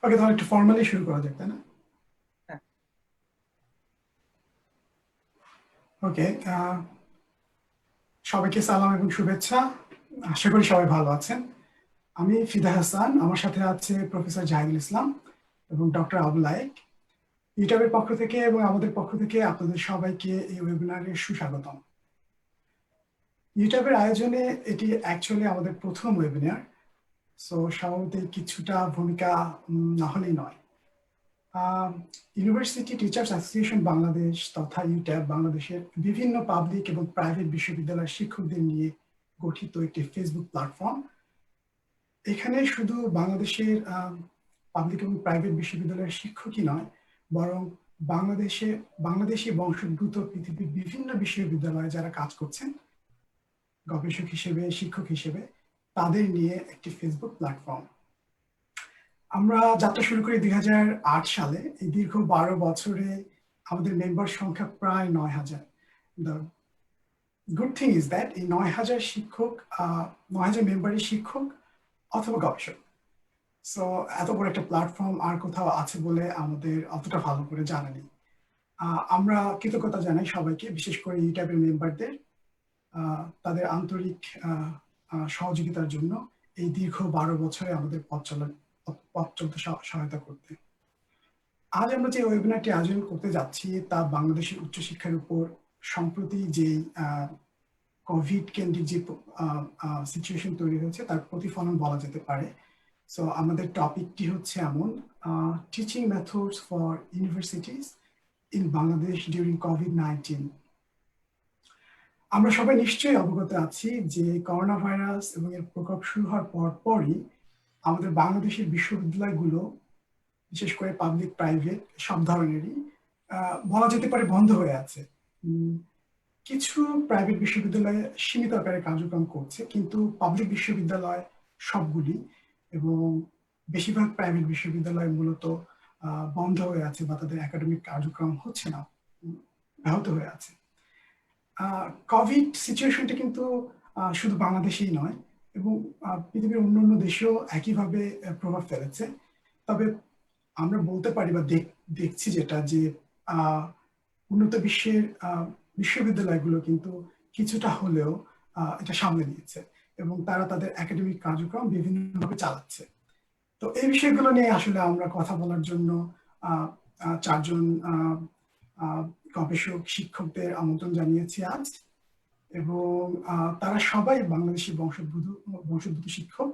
ওকে, তাহলে একটু ফর্মালি শুরু করা যাক, তাই না? হ্যাঁ। ওকে। সবাইকে সালাম এবং শুভেচ্ছা। আশা করি সবাই ভালো আছেন। আমি ফিদা হাসান, আমার সাথে আছে প্রফেসর জাহিদুল ইসলাম এবং ডক্টর আবুল লায়েক। ইউটিউবের পক্ষ থেকে এবং আমাদের পক্ষ থেকে আপনাদের সবাইকে এই ওয়েবিনারে সুস্বাগতম। ইউটিউবের আয়োজনে এটি অ্যাকচুয়ালি আমাদের প্রথম ওয়েবিনার, সো স্বভাবতই কিছুটা ভূমিকা না হলেই নয়। ইউনিভার্সিটি টিচার্স অ্যাসোসিয়েশন বাংলাদেশ তথা ইউট্যাব বাংলাদেশের বিভিন্ন পাবলিক এবং প্রাইভেট বিশ্ববিদ্যালয়ের শিক্ষকদের নিয়ে গঠিত একটি ফেসবুক প্ল্যাটফর্ম। এখানে শুধু বাংলাদেশের পাবলিক এবং প্রাইভেট বিশ্ববিদ্যালয়ের শিক্ষকই নয়, বরং বাংলাদেশি বংশোদ্ভূত পৃথিবীর বিভিন্ন বিশ্ববিদ্যালয়ে যারা কাজ করছেন গবেষক হিসেবে, শিক্ষক হিসেবে, তাদের নিয়ে একটি ফেসবুক প্ল্যাটফর্ম। আমরা যাত্রা শুরু করি 2008 সালে। এই দীর্ঘ 12 বছরে আমাদের মেম্বার সংখ্যা প্রায় 9,000। The good thing is that এই 9,000 শিক্ষক, 9,000 মেম্বারই শিক্ষক অথবা গবেষক। সো এত বড় একটা প্ল্যাটফর্ম আর কোথাও আছে বলে আমাদের অতটা ভালো করে জানা নেই। আমরা কৃতজ্ঞতা জানাই সবাইকে, বিশেষ করে এই টাইপের মেম্বারদের তাদের আন্তরিক সহযোগিতার জন্য এই দীর্ঘ 12 বছরে আমাদের পথ চলতে সহায়তা করতে। আজ আমরা যে ওয়েবিনারটি আয়োজন করতে যাচ্ছি তা বাংলাদেশের উচ্চশিক্ষার উপর সম্প্রতি যে কোভিড কেন্দ্রিক যে সিচুয়েশন তৈরি হয়েছে তার প্রতিফলন বলা যেতে পারে। সো আমাদের টপিকটি হচ্ছে এমন, teaching methods for universities in Bangladesh during COVID-19. আমরা সবাই নিশ্চয়ই অবগত আছি যে করোনা ভাইরাস এবং এর প্রকোপ শুরু হওয়ার পরই আমাদের বাংলাদেশের বিশ্ববিদ্যালয়গুলো, বিশেষ করে পাবলিক প্রাইভেট সব ধরনেরই, বলা যেতে পারে বন্ধ হয়ে আছে। কিছু প্রাইভেট বিশ্ববিদ্যালয়ে সীমিত আকারে কার্যক্রম করছে, কিন্তু পাবলিক বিশ্ববিদ্যালয় সবগুলি এবং বেশিরভাগ প্রাইভেট বিশ্ববিদ্যালয় মূলত বন্ধ হয়ে আছে বা তাদের একাডেমিক কার্যক্রম হচ্ছে না, ব্যাহত হয়ে আছে। কোভিড সিচুয়েশনটা কিন্তু শুধু বাংলাদেশেই নয় এবং পৃথিবীর অন্যান্য দেশেও একইভাবে প্রভাব ফেলেছে। তবে আমরা বলতে পারি বা দেখছি যেটা যে উন্নত বিশ্বের বিশ্ববিদ্যালয়গুলো কিন্তু কিছুটা হলেও এটা সামলে নিয়েছে এবং তারা তাদের একাডেমিক কার্যক্রম বিভিন্নভাবে চালাচ্ছে। তো এই বিষয়গুলো নিয়ে আসলে আমরা কথা বলার জন্য চারজন গবেষক শিক্ষকদের আমন্ত্রণ জানিয়েছি আজ, এবং তারা সবাই বাংলাদেশি বংশোদ্ভূত শিক্ষক,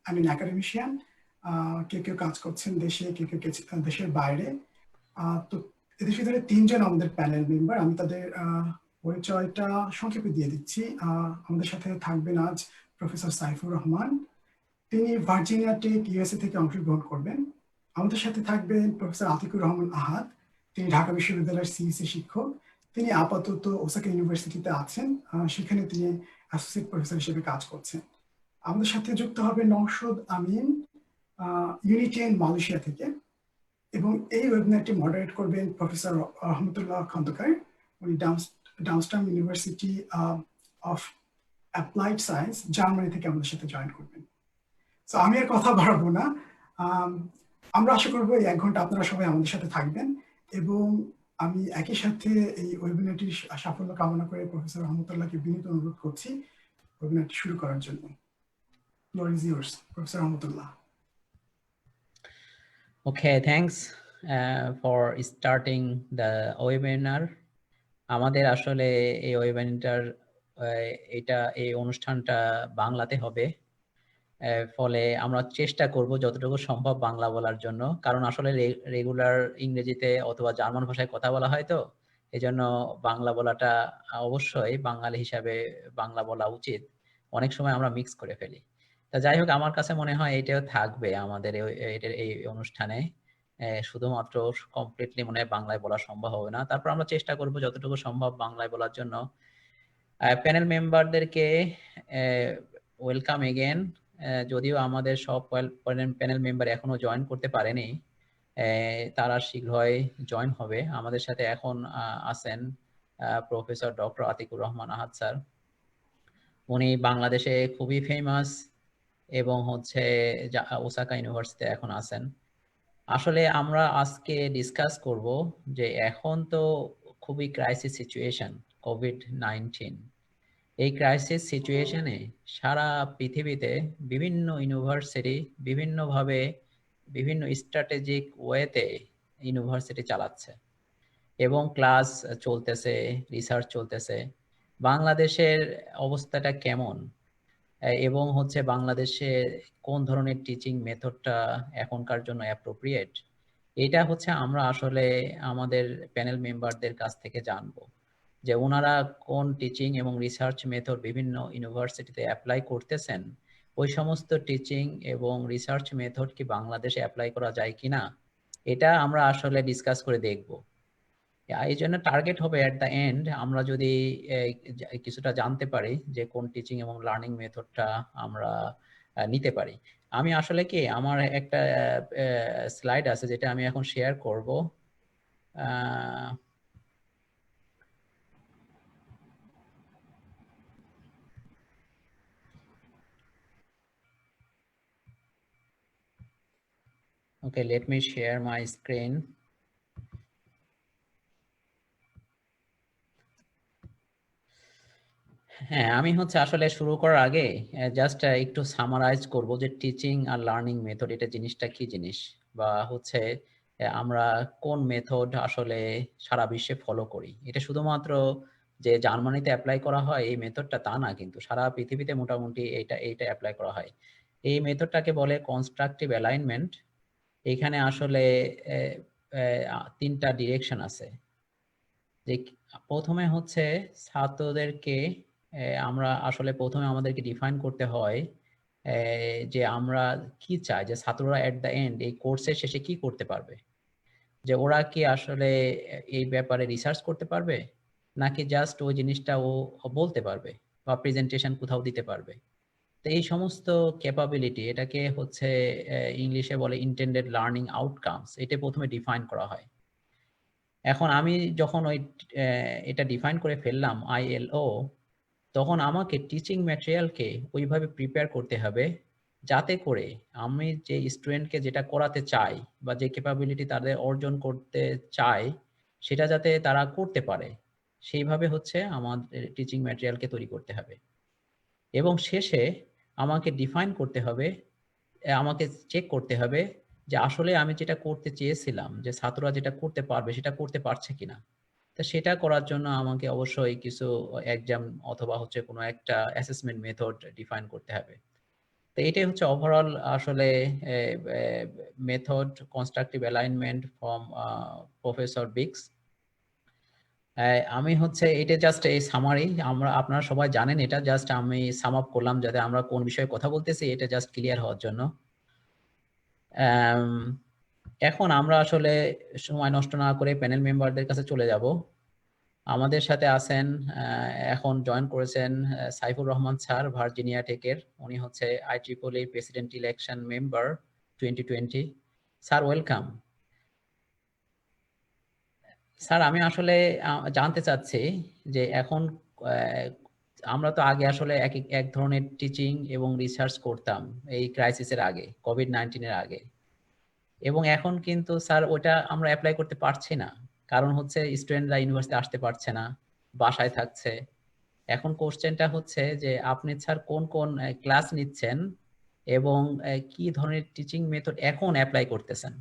আই মিন একাডেমিশিয়ান। কেউ কেউ কাজ করছেন দেশে, কেউ কেউ দেশের বাইরে। তো এদের ভিতরে 3 জন আমাদের প্যানেল মেম্বার। আমি তাদের পরিচয়টা সংক্ষেপে দিয়ে দিচ্ছি। আমাদের সাথে থাকবেন আজ প্রফেসর সাইফুর রহমান, তিনি ভার্জিনিয়া টেক ইউএসএ থেকে অংশগ্রহণ করবেন। আমাদের সাথে থাকবেন প্রফেসর আতিকুর রহমান আহাদ, তিনি ঢাকা বিশ্ববিদ্যালয়ের সিইসি শিক্ষক। তিনি আপাতত ওসাকা ইউনিভার্সিটিতে আছেন, সেখানে তিনি অ্যাসোসিয়েট প্রফেসর হিসেবে কাজ করছেন। আমাদের সাথে যুক্ত হবে নওশাদ আমিন, ইউনিটেন মালয়েশিয়া থেকে, এবং এই ওয়েবিনারটি মডারেট করবেন প্রফেসর রহমতুল্লাহ খন্দকার, উনি Darmstadt university of applied science Germany থেকে আমাদের সাথে জয়েন করবেন। তো আমি আর কথা বাড়াবো না। আমরা আশা করবো এই 1 ঘন্টা আপনারা সবাই আমাদের সাথে থাকবেন, এবং আমি একই সাথে এই ওয়েবিনারটির সাফল্য কামনা করে প্রফেসর রহমতুল্লাহকে বিনীত অনুরোধ করছি ওয়েবিনারটি শুরু করার জন্য। Floor is yours, professor Rahmatullah. Okay, thanks for starting the webinar. আমাদের আসলে এই ওয়েবিনার এই অনুষ্ঠানটা বাংলাতে হবে, ফলে আমরা চেষ্টা করব যতটুকু সম্ভব বাংলা বলার জন্য, কারণ আসলে রেগুলার ইংরেজিতে অথবা জার্মান ভাষায় কথা বলা হয়, তো এজন্য বাংলা বলাটা অবশ্যই বাঙালি হিসাবে বাংলা বলা উচিত। অনেক সময় আমরা মিক্স করে ফেলি। তা যাই হোক, আমার কাছে মনে হয় এটাও থাকবে আমাদের এই অনুষ্ঠানে। শুধুমাত্র কমপ্লিটলি মনে হয় বাংলায় বলা সম্ভব হবে না, তারপর আমরা চেষ্টা করব যতটুকু সম্ভব বাংলায় বলার জন্য। প্যানেল মেম্বারদেরকে ওয়েলকাম এগেন। যদিও আমাদের সব প্যানেল মেম্বার এখনো জয়েন করতে পারেনি, তারা শীঘ্রই জয়েন হবে। আমাদের সাথে এখন আছেন প্রফেসর ডক্টর আতিকুর রহমান আহাদ স্যার। উনি বাংলাদেশে খুবই ফেমাস এবং ওসাকা ইউনিভার্সিটিতে এখন আছেন। আসলে আমরা আজকে ডিসকাস করব যে এখন তো খুবই ক্রাইসিস সিচুয়েশন, কোভিড-19। এই ক্রাইসিস সিচুয়েশনে সারা পৃথিবীতে বিভিন্ন ইউনিভার্সিটি বিভিন্নভাবে বিভিন্ন স্ট্র্যাটেজিক ওয়েতে ইউনিভার্সিটি চালাচ্ছে এবং ক্লাস চলতেছে, রিসার্চ চলতেছে। বাংলাদেশের অবস্থাটা কেমন? এবং হচ্ছে বাংলাদেশে কোন ধরনের টিচিং মেথডটা এখনকার জন্য অ্যাপ্রোপ্রিয়েট, এটা হচ্ছে আমরা আসলে আমাদের প্যানেল মেম্বারদের কাছ থেকে জানবো যে ওনারা কোন টিচিং এবং রিসার্চ মেথড বিভিন্ন ইউনিভার্সিটিতে অ্যাপ্লাই করতেছেন, ওই সমস্ত টিচিং এবং রিসার্চ মেথড কি বাংলাদেশে অ্যাপ্লাই করা যায় কিনা, এটা আমরা আসলে ডিসকাস করে দেখব। এই জন্য টার্গেট হবে এট দ্য এন্ড আমরা যদি কিছুটা জানতে পারি যে কোন টিচিং এবং লার্নিং মেথডটা আমরা নিতে পারি। আমি আসলে কি আমার একটা স্লাইড আছে যেটা আমি এখন শেয়ার করব। Okay, let me share my screen. হ্যাঁ, আমি হচ্ছে আসলে শুরু করার আগে জাস্ট একটু সামারাইজ করব যে টিচিং আর লার্নিং মেথড এটা জিনিসটা কি জিনিস, বা হচ্ছে আমরা কোন মেথড আসলে সারা বিশ্বে ফলো করি। এটা শুধুমাত্র যে জার্মানিতে অ্যাপ্লাই করা হয় এই মেথডটা তা না, কিন্তু সারা পৃথিবীতে মোটামুটি এইটা অ্যাপ্লাই করা হয়। এই মেথডটাকে বলে কনস্ট্রাকটিভ অ্যালাইনমেন্ট। এখানে আসলে তিনটা ডিরেকশন আছে। যে প্রথমে হচ্ছে ছাত্রদেরকে আমরা আসলে প্রথমে আমাদেরকে ডিফাইন করতে হয় যে আমরা কি চাই, যে ছাত্ররা এট দ্য এন্ড এই কোর্সের শেষে কি করতে পারবে, যে ওরা কি আসলে এই ব্যাপারে রিসার্চ করতে পারবে, নাকি জাস্ট ওই জিনিসটা ও বলতে পারবে বা প্রেজেন্টেশন কোথাও দিতে পারবে। তো এই সমস্ত ক্যাপাবিলিটি এটাকে হচ্ছে ইংলিশে বলে ইন্টেন্ডেড লার্নিং আউটকামস, এটা প্রথমে ডিফাইন করা হয়। এখন আমি যখন এটা ডিফাইন করে ফেললাম ILO, তখন আমাকে টিচিং ম্যাটেরিয়ালকে ওইভাবে প্রিপেয়ার করতে হবে যাতে করে আমি যে স্টুডেন্টকে যেটা করাতে চাই বা যে ক্যাপাবিলিটি তাদের অর্জন করতে চাই সেটা যাতে তারা করতে পারে, সেইভাবে হচ্ছে আমাদের টিচিং ম্যাটেরিয়ালকে তৈরি করতে হবে। এবং শেষে আমাকে ডিফাইন করতে হবে, আমাকে চেক করতে হবে যে আসলে আমি যেটা করতে চেয়েছিলাম যে ছাত্ররা যেটা করতে পারবে সেটা করতে পারছে কিনা। তো সেটা করার জন্য আমাকে অবশ্যই কিছু এক্সাম অথবা হচ্ছে কোনো একটা অ্যাসেসমেন্ট মেথড ডিফাইন করতে হবে। তো এটাই হচ্ছে ওভারঅল আসলে method constructive alignment from professor Biggs. আমি হচ্ছে এটা জাস্ট এই সামারি, আপনারা সবাই জানেন, এটা জাস্ট আমি সাম আপ করলাম যাতে আমরা কোন বিষয়ে কথা বলতেছি এটা জাস্ট ক্লিয়ার হওয়ার জন্য। এখন আমরা আসলে সময় নষ্ট না করে প্যানেল মেম্বারদের কাছে চলে যাব। আমাদের সাথে আছেন, এখন জয়েন করেছেন সাইফুর রহমান স্যার ভার্জিনিয়া টেকের। উনি হচ্ছে IEEE president election member 2020। Sir welcome. Sir আমি আসলে জানতে চাচ্ছি যে এখন আমরা তো আগে আসলে এক ধরনের টিচিং এবং রিসার্চ করতাম এই ক্রাইসিসের আগে, কোভিড-19 আগে, এবং এখন কিন্তু স্যার ওটা আমরা অ্যাপ্লাই করতে পারছি না। কারণ হচ্ছে স্টুডেন্টরা ইউনিভার্সিটি আসতে পারছে না, বাসায় থাকছে। এখন কোশ্চেনটা হচ্ছে যে আপনি স্যার কোন কোন ক্লাস নিচ্ছেন এবং কি ধরনের টিচিং মেথড এখন অ্যাপ্লাই করতেছেন?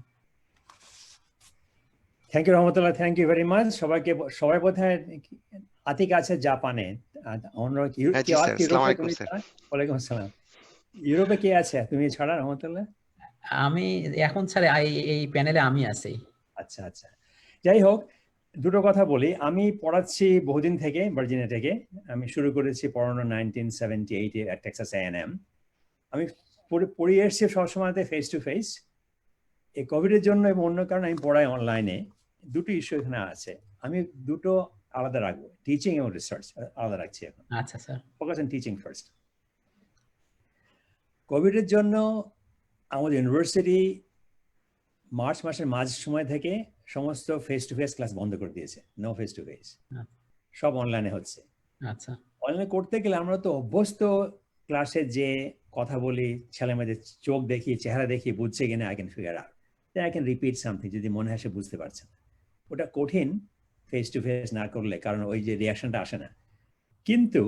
Thank you Rahmatullah, thank you very much. সবাই বোধহয় আতিক আছে জাপানে, ওয়ালাইকুম আসসালাম। ইউরোপে কে আছে তুমি ছাড়া রহমতুল্লাহ? আমি এখন স্যার এই প্যানেলে আমি আছি। আচ্ছা আচ্ছা, যাই হোক, দুটো কথা বলি। আমি পড়াচ্ছি বহুদিন থেকে ভার্জিনিয়া থেকে। আমি শুরু করেছি পড়ানো 1978 এ টেক্সাস A&M। আমি পড়িয়ে এসেছি সবসময়তে ফেস টু ফেস। এই কোভিডের জন্য এবং অন্য কারণে আমি পড়াই অনলাইনে। দুটো ইস্যু এখানে আছে, আমি দুটো আলাদা রাখবো, টিচিং এবং রিসার্চ আলাদা রাখছি এখন। আচ্ছা sir. Focus on teaching first. কোভিডের জন্য আমাদের ইউনিভার্সিটি মার্চ মাসের মাঝ সময় থেকে সমস্ত ফেস টু ফেস ক্লাস বন্ধ করে দিয়েছে। নো ফেস টু ফেস, সব অনলাইনে হচ্ছে। আচ্ছা। অনলাইনে করতে গেলে আমরা তো অভ্যস্ত, ক্লাসে যে কথা বলি, ছেলে মেয়েদের চোখ দেখি, চেহারা দেখি, বুঝছে কিনা I can figure out. then I can repeat something যদি মনে হয় সে বুঝতে পারছে না। ওটা কঠিন ফেস টু ফেস না করলে, কারণ ওই যে রিয়াকশনটা আসে না। কিন্তু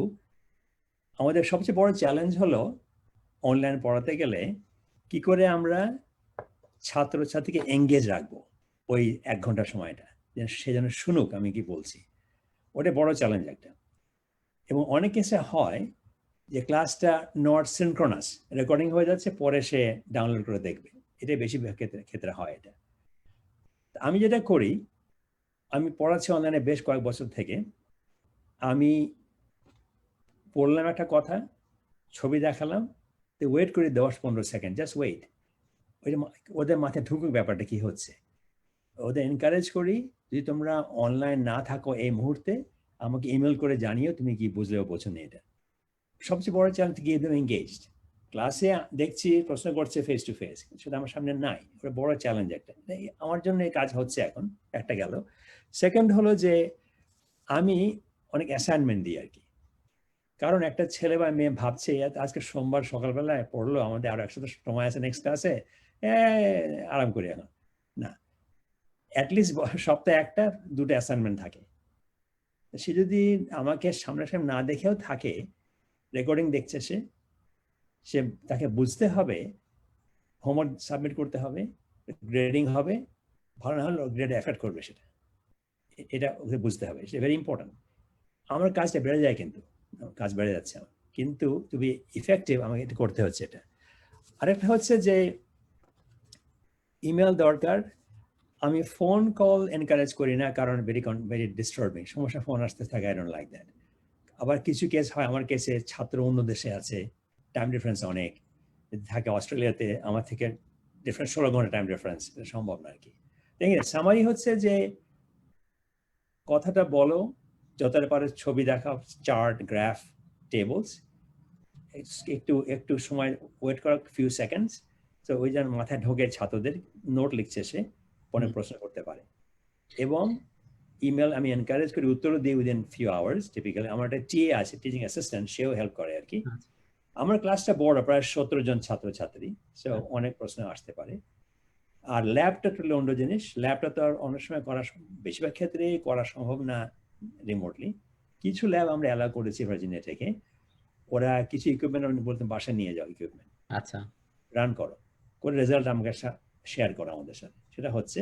আমাদের সবচেয়ে বড় চ্যালেঞ্জ হলো অনলাইন পড়াতে গেলে কি করে আমরা ছাত্রছাত্রীকে এঙ্গেজ রাখবো ওই 1 ঘন্টা সময়টা, সে যেন শুনুক আমি কি বলছি। ওটা বড় চ্যালেঞ্জ একটা। এবং অনেক কেসে হয় যে ক্লাসটা নট সিনক্রোনাস, রেকর্ডিং হয়ে যাচ্ছে, পরে সে ডাউনলোড করে দেখবে। এটা বেশি ক্ষেত্রে হয় এটা। আমি যেটা করি, আমি পড়াচ্ছি অনলাইনে বেশ কয়েক বছর থেকে। আমি পড়লাম একটা কথা, ছবি দেখালাম, তো ওয়েট করি 10-15 সেকেন্ড, জাস্ট ওয়েট, ওদের মাথায় ঢুকুক ব্যাপারটা কি হচ্ছে। ওদের এনকারেজ করি, যদি তোমরা অনলাইন না থাকো এই মুহূর্তে আমাকে ইমেল করে জানিও তুমি কি বুঝলে ও বোঝো না। এটা সবচেয়ে বড় চ্যালেঞ্জ, গিয়ে দেম এঙ্গেজড। ক্লাসে দেখছি প্রশ্ন করছে ফেস টু ফেস, সেটা আমার সামনে নাই। ওটা বড় চ্যালেঞ্জ একটা। আমার জন্য এই কাজ হচ্ছে এখন, একটা গেল। সেকেন্ড হলো যে আমি অনেক অ্যাসাইনমেন্ট দিই আর কি। কারণ একটা ছেলে বা মেয়ে ভাবছে আজকে সোমবার সকালবেলায় পড়লো, আমাদের আরো একসাথে সময় আছে নেক্সট ক্লাসে, আরাম করি এখন না। অ্যাটলিস্ট সপ্তাহে 1-2টা অ্যাসাইনমেন্ট থাকে। সে যদি আমাকে সামনাসামনি না দেখেও থাকে, রেকর্ডিং দেখছে, সে তাকে বুঝতে হবে, হোমওয়ার্ক সাবমিট করতে হবে, গ্রেডিং হবে, ভালো না হলে গ্রেড এফেক্ট করবে সেটা। এটা ওকে বুঝতে হবে, সেটা ভেরি ইম্পর্টেন্ট। আমার কাজটা বেড়ে যায়, কিন্তু কাজ বেড়ে যাচ্ছে আমার, কিন্তু টু বি ইফেক্টিভ আমাকে এটা করতে হচ্ছে। এটা আরেকটা হচ্ছে যে ইমেল দরকার। আমি ফোন কল এনকারেজ করি না, কারণ ভেরি ডিস্টার্বিং, সমস্যা ফোন আসতে থাকে, আই ডোন্ট লাইক দ্যাট। আবার কিছু কেস হয়, আমার কেসে ছাত্র অন্য দেশে আছে, টাইম ডিফারেন্স অনেক থাকে, অস্ট্রেলিয়াতে আমার থেকে ডিফারেন্স 16 ঘন্টা টাইম ডিফারেন্স, এটা সম্ভব না আর কি। সামারি হচ্ছে যে কথাটা বলো, যতটা পারে ছবি দেখাও, চার্ট, গ্রাফ, টেবলস, একটু সময় ওয়েট করা, ফিউ সেকেন্ডস, তো ওই যেন মাথায় ঢোকে, ছাত্রদের নোট লিখছে সে, পরে প্রশ্ন করতে পারে। এবং ইমেল আমি এনকারেজ করি, উত্তরও দিই উইদিন ফিউ আওয়ার্স টিপিক্যালি। আমার একটা টিএ আছে, টিচিং অ্যাসিস্ট্যান্ট, সেও হেল্প করে আর কি। আমার ক্লাসটা বড়, প্রায় 17 জন ছাত্রছাত্রী, সো অনেক প্রশ্ন আসতে পারে। আর ল্যাবটা তো অন্য জিনিস, ল্যাবটা তো আর অনেক সময় করা, বেশিরভাগ ক্ষেত্রে করা সম্ভব না রিমোটলি। কিছু ল্যাব আমরা অ্যালাউ করেছি ভার্জিনিয়া থেকে, ওরা কিছু ইকুইপমেন্ট বলতে বাসায় নিয়ে যাও, ইকুইপমেন্ট আচ্ছা, রান করো, করে রেজাল্ট আমাকে শেয়ার করো আমাদের সাথে, সেটা হচ্ছে।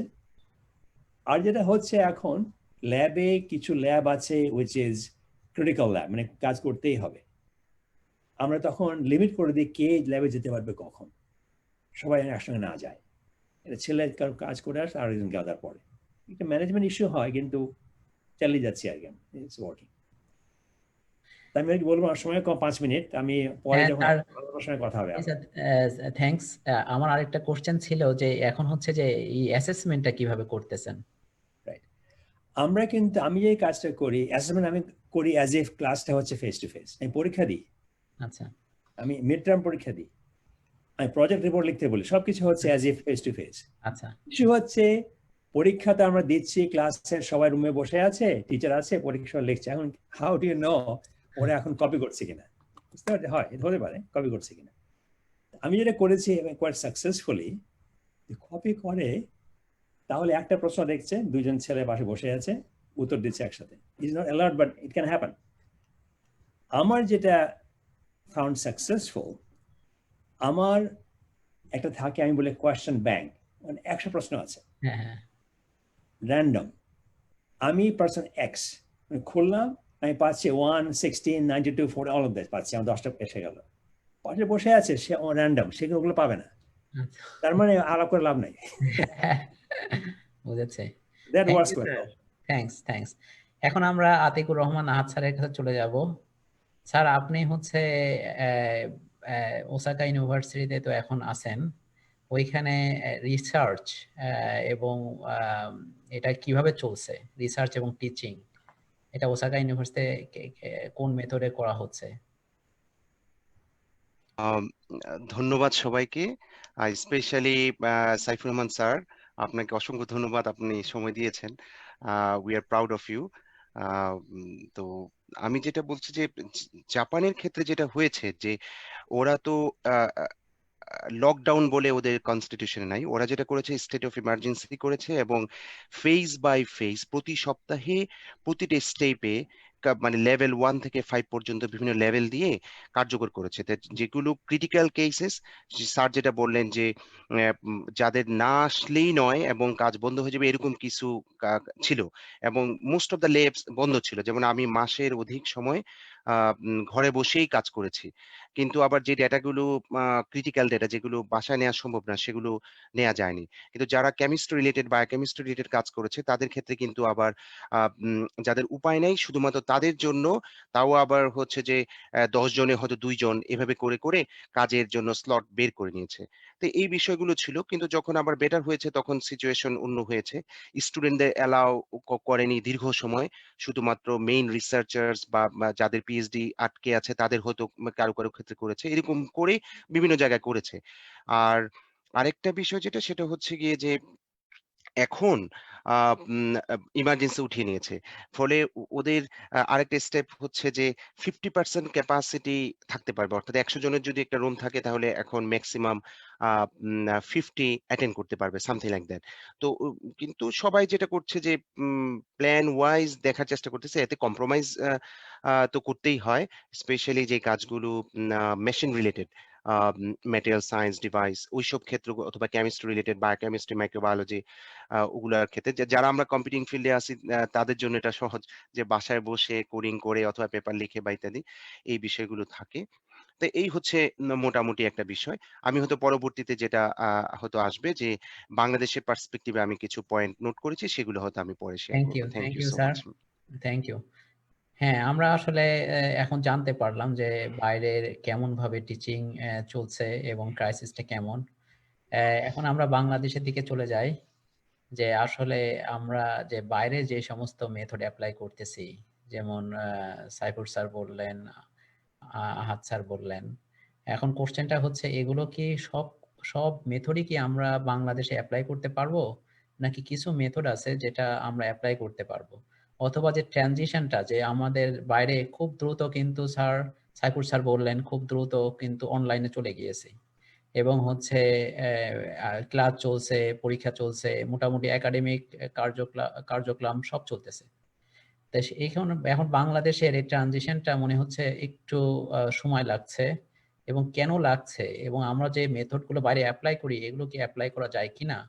আর যেটা হচ্ছে এখন, ল্যাবে কিছু ল্যাব আছে উইচ ইজ ক্রিটিক্যাল ল্যাব, মানে কাজ করতেই হবে। আমরা তখন লিমিট করে দিই কে ল্যাবে যেতে পারবে কখন, সবাই একসঙ্গে না যায়। এটা ছেলে কাজ করে আসে, আর একজন গাদার পরে, একটা ম্যানেজমেন্ট ইস্যু হয়, কিন্তু চালিয়ে যাচ্ছি আর কি, ইটস ওয়ার্কিং। আমি বলবো আমার সময় কম, 5 মিনিট, আমি পরে যখন সময় কথা হবে। থ্যাঙ্কস। আমার আরেকটা কোশ্চেন ছিল যে এখন হচ্ছে যে এই অ্যাসেসমেন্টটা কিভাবে করতেছেন? রাইট, আমরা কিন্তু আমি যে কাজটা করি, অ্যাসেসমেন্ট আমি করি অ্যাজ ইফ ক্লাসটা হচ্ছে ফেস টু ফেস। আমি পরীক্ষা দিই, আচ্ছা, আমি মিড টার্ম পরীক্ষা দিই, আমি প্রজেক্ট রিপোর্ট লিখতে বলি, সবকিছু হচ্ছে as if face to face. আচ্ছা, কিছু হচ্ছে পরীক্ষাতে আমরা দিচ্ছি, ক্লাসে সবাই রুমে বসে আছে, টিচার আছে, পরীক্ষা লিখছে। এখন হাউ ডু ইউ নো ওরা এখন কপি করছে কিনা? বুঝতে পারছি, হয় হতে পারে কপি করছে কিনা। আমি যেটা করেছি কোয়াইট সাকসেসফুলি, কপি করে তাহলে একটা প্রশ্ন দেখছে, 2জন ছেলে পাশে বসে আছে, উত্তর দিচ্ছে একসাথে। Is not allowed, but it can happen. আমার যেটা ফাউন্ড সাকসেসফুল, আমার একটা থাকে, আমি বলি কোয়েশ্চেন ব্যাংক, মানে 100 প্রশ্ন আছে, হ্যাঁ হ্যাঁ, র্যান্ডম। আমি পার্সন এক্স খুললাম, আমি পাচ্ছি 1, 16, 92, 40, অল অফ দ্যাট পাচ্ছি। আমার 10টা এসে গেল, পাশে বসে আছে সে র্যান্ডম, সেগুলো ওগুলো পাবে না। তার মানে আলাপ করে লাভ নাই। বুঝেছি। That works quite well. Thanks. এখন আমরা আতিকুর রহমান আহাদ স্যারের কাছে চলে যাব। স্যার, আপনি হচ্ছে ওসাকা ইউনিভার্সিটিতে তো এখন আছেন, ওইখানে রিসার্চ এবং এটা কিভাবে চলছে, রিসার্চ এবং টিচিং, এটা ওসাকা ইউনিভার্সিটিতে কোন মেথডে করা হচ্ছে? ধন্যবাদ সবাইকে, স্পেশালি সাইফুর রহমান স্যার, আপনাকে অসংখ্য ধন্যবাদ, আপনি সময় দিয়েছেন। We are proud of you. তো আমি যেটা বলছি যে জাপানের ক্ষেত্রে যেটা হয়েছে যে ওরা তো লকডাউন বলে ওদের কনস্টিটিউশনে নাই, ওরা যেটা করেছে স্টেট অফ ইমার্জেন্সি করেছে এবং ফেজ বাই ফেজ প্রতি সপ্তাহে প্রতিটা স্টেপে মানে লেভেল 1 থেকে 5 পর্যন্ত বিভিন্ন লেভেল দিয়ে কার্যকর করেছে। যেগুলো ক্রিটিক্যাল কেসেস, স্যার যেটা বললেন যে যাদের না আসলেই নয় এবং কাজ বন্ধ হয়ে যাবে এরকম কিছু ছিল, এবং মোস্ট অফ দ্য ল্যাবস বন্ধ ছিল। যেমন আমি মাসের অধিক সময় ঘরে বসেই কাজ করেছি, কিন্তু আবার যে ডেটাগুলো ক্রিটিক্যাল ডেটা যেগুলো বাসায় নেওয়া সম্ভব না সেগুলো নেওয়া যায়নি। কিন্তু যারা কেমিস্ট্রি রিলেটেড বায়োকেমিস্ট্রি রিলেটেড কাজ করেছে তাদের ক্ষেত্রে কিন্তু আবার যাদের উপায় নেই শুধুমাত্র তাদের জন্য, তাও আবার হচ্ছে যে 10 জনে হয়তো 2 জন এভাবে করে করে কাজের জন্য স্লট বের করে নিয়েছে। তো এই বিষয়গুলো ছিল, কিন্তু যখন আবার বেটার হয়েছে তখন সিচুয়েশন অন্য হয়েছে। স্টুডেন্টদের অ্যালাউ করেনি দীর্ঘ সময়, শুধুমাত্র মেইন রিসার্চার্স বা যাদের পিএইচডি আটকে আছে তাদের হয়তো কারো কারো ক্ষেত্রে করেছে, এরকম করে বিভিন্ন জায়গায় করেছে। আর আরেকটা বিষয় যেটা সেটা হচ্ছে গিয়ে যে এখন ইমার্জেন্সি উঠিয়ে নিয়েছে, ফলে ওদের আরেকটা স্টেপ হচ্ছে যে 50% ক্যাপাসিটি থাকতে পারবে, অর্থাৎ 100 জনের যদি একটা রুম থাকে তাহলে এখন ম্যাক্সিমাম 50 অ্যাটেন্ড করতে পারবে, সামথিং লাইক দ্যাট। তো কিন্তু সবাই যেটা করছে যে প্ল্যান ওয়াইজ দেখার চেষ্টা করতেছে, এতে কম্প্রোমাইজ তো করতেই হয়, স্পেশালি যে কাজগুলো machine related, material science device ওইসব ক্ষেত্র, অথবা কেমিস্ট্রি রিলেটেড বায়োকেমিস্ট্রি মাইক্রোবায়োলজি ওগুলার ক্ষেত্রে যারা আমরা কম্পিউটিং ফিল্ডে আছি তাদের জন্য এটা সহজ, যে বাসায় বসে কোডিং করে অথবা পেপার লিখে বা ইত্যাদি এই বিষয়গুলো থাকে। তো এই হচ্ছে মোটামুটি একটা বিষয়। আমি হয়তো পরবর্তীতে যেটা হয়তো আসবে যে বাংলাদেশের পার্সপেক্টিভে আমি কিছু পয়েন্ট নোট করেছি, সেগুলো হয়তো আমি পরে শেয়ার থ্যাংক করবো। You, thank thank you you so sir, much. Thank you. হ্যাঁ, আমরা আসলে এখন জানতে পারলাম যে বাইরের কেমন ভাবে টিচিং চলছে এবং ক্রাইসিসটা কেমন। এখন আমরা বাংলাদেশের দিকে চলে যাই, যে আসলে আমরা যে বাইরে যে সমস্ত মেথড অ্যাপ্লাই করতেছি, যেমন সাইফুর স্যার বললেন, আহাদ স্যার বললেন, এখন কোশ্চেনটা হচ্ছে এগুলো কি সব সব মেথডই কি আমরা বাংলাদেশে অ্যাপ্লাই করতে পারবো, নাকি কিছু মেথড আছে যেটা আমরা অ্যাপ্লাই করতে পারবো, অথবা যে ট্রানজিশনটা যে আমাদের বাইরে খুব দ্রুত, কিন্তু স্যার সাইফুর স্যার বললেন খুব দ্রুত কিন্তু অনলাইনে চলে গিয়েছে, এবং হচ্ছে ক্লাস চলছে, পরীক্ষা চলছে, মোটামুটি একাডেমিক কার্যক্রম সব চলতেছে। তাই এখন বাংলাদেশের এই ট্রানজিশনটা মনে হচ্ছে একটু সময় লাগছে, এবং কেন লাগছে, এবং আমরা যে মেথড গুলো বাইরে অ্যাপ্লাই করি এগুলো কি অ্যাপ্লাই করা যায় কিনা,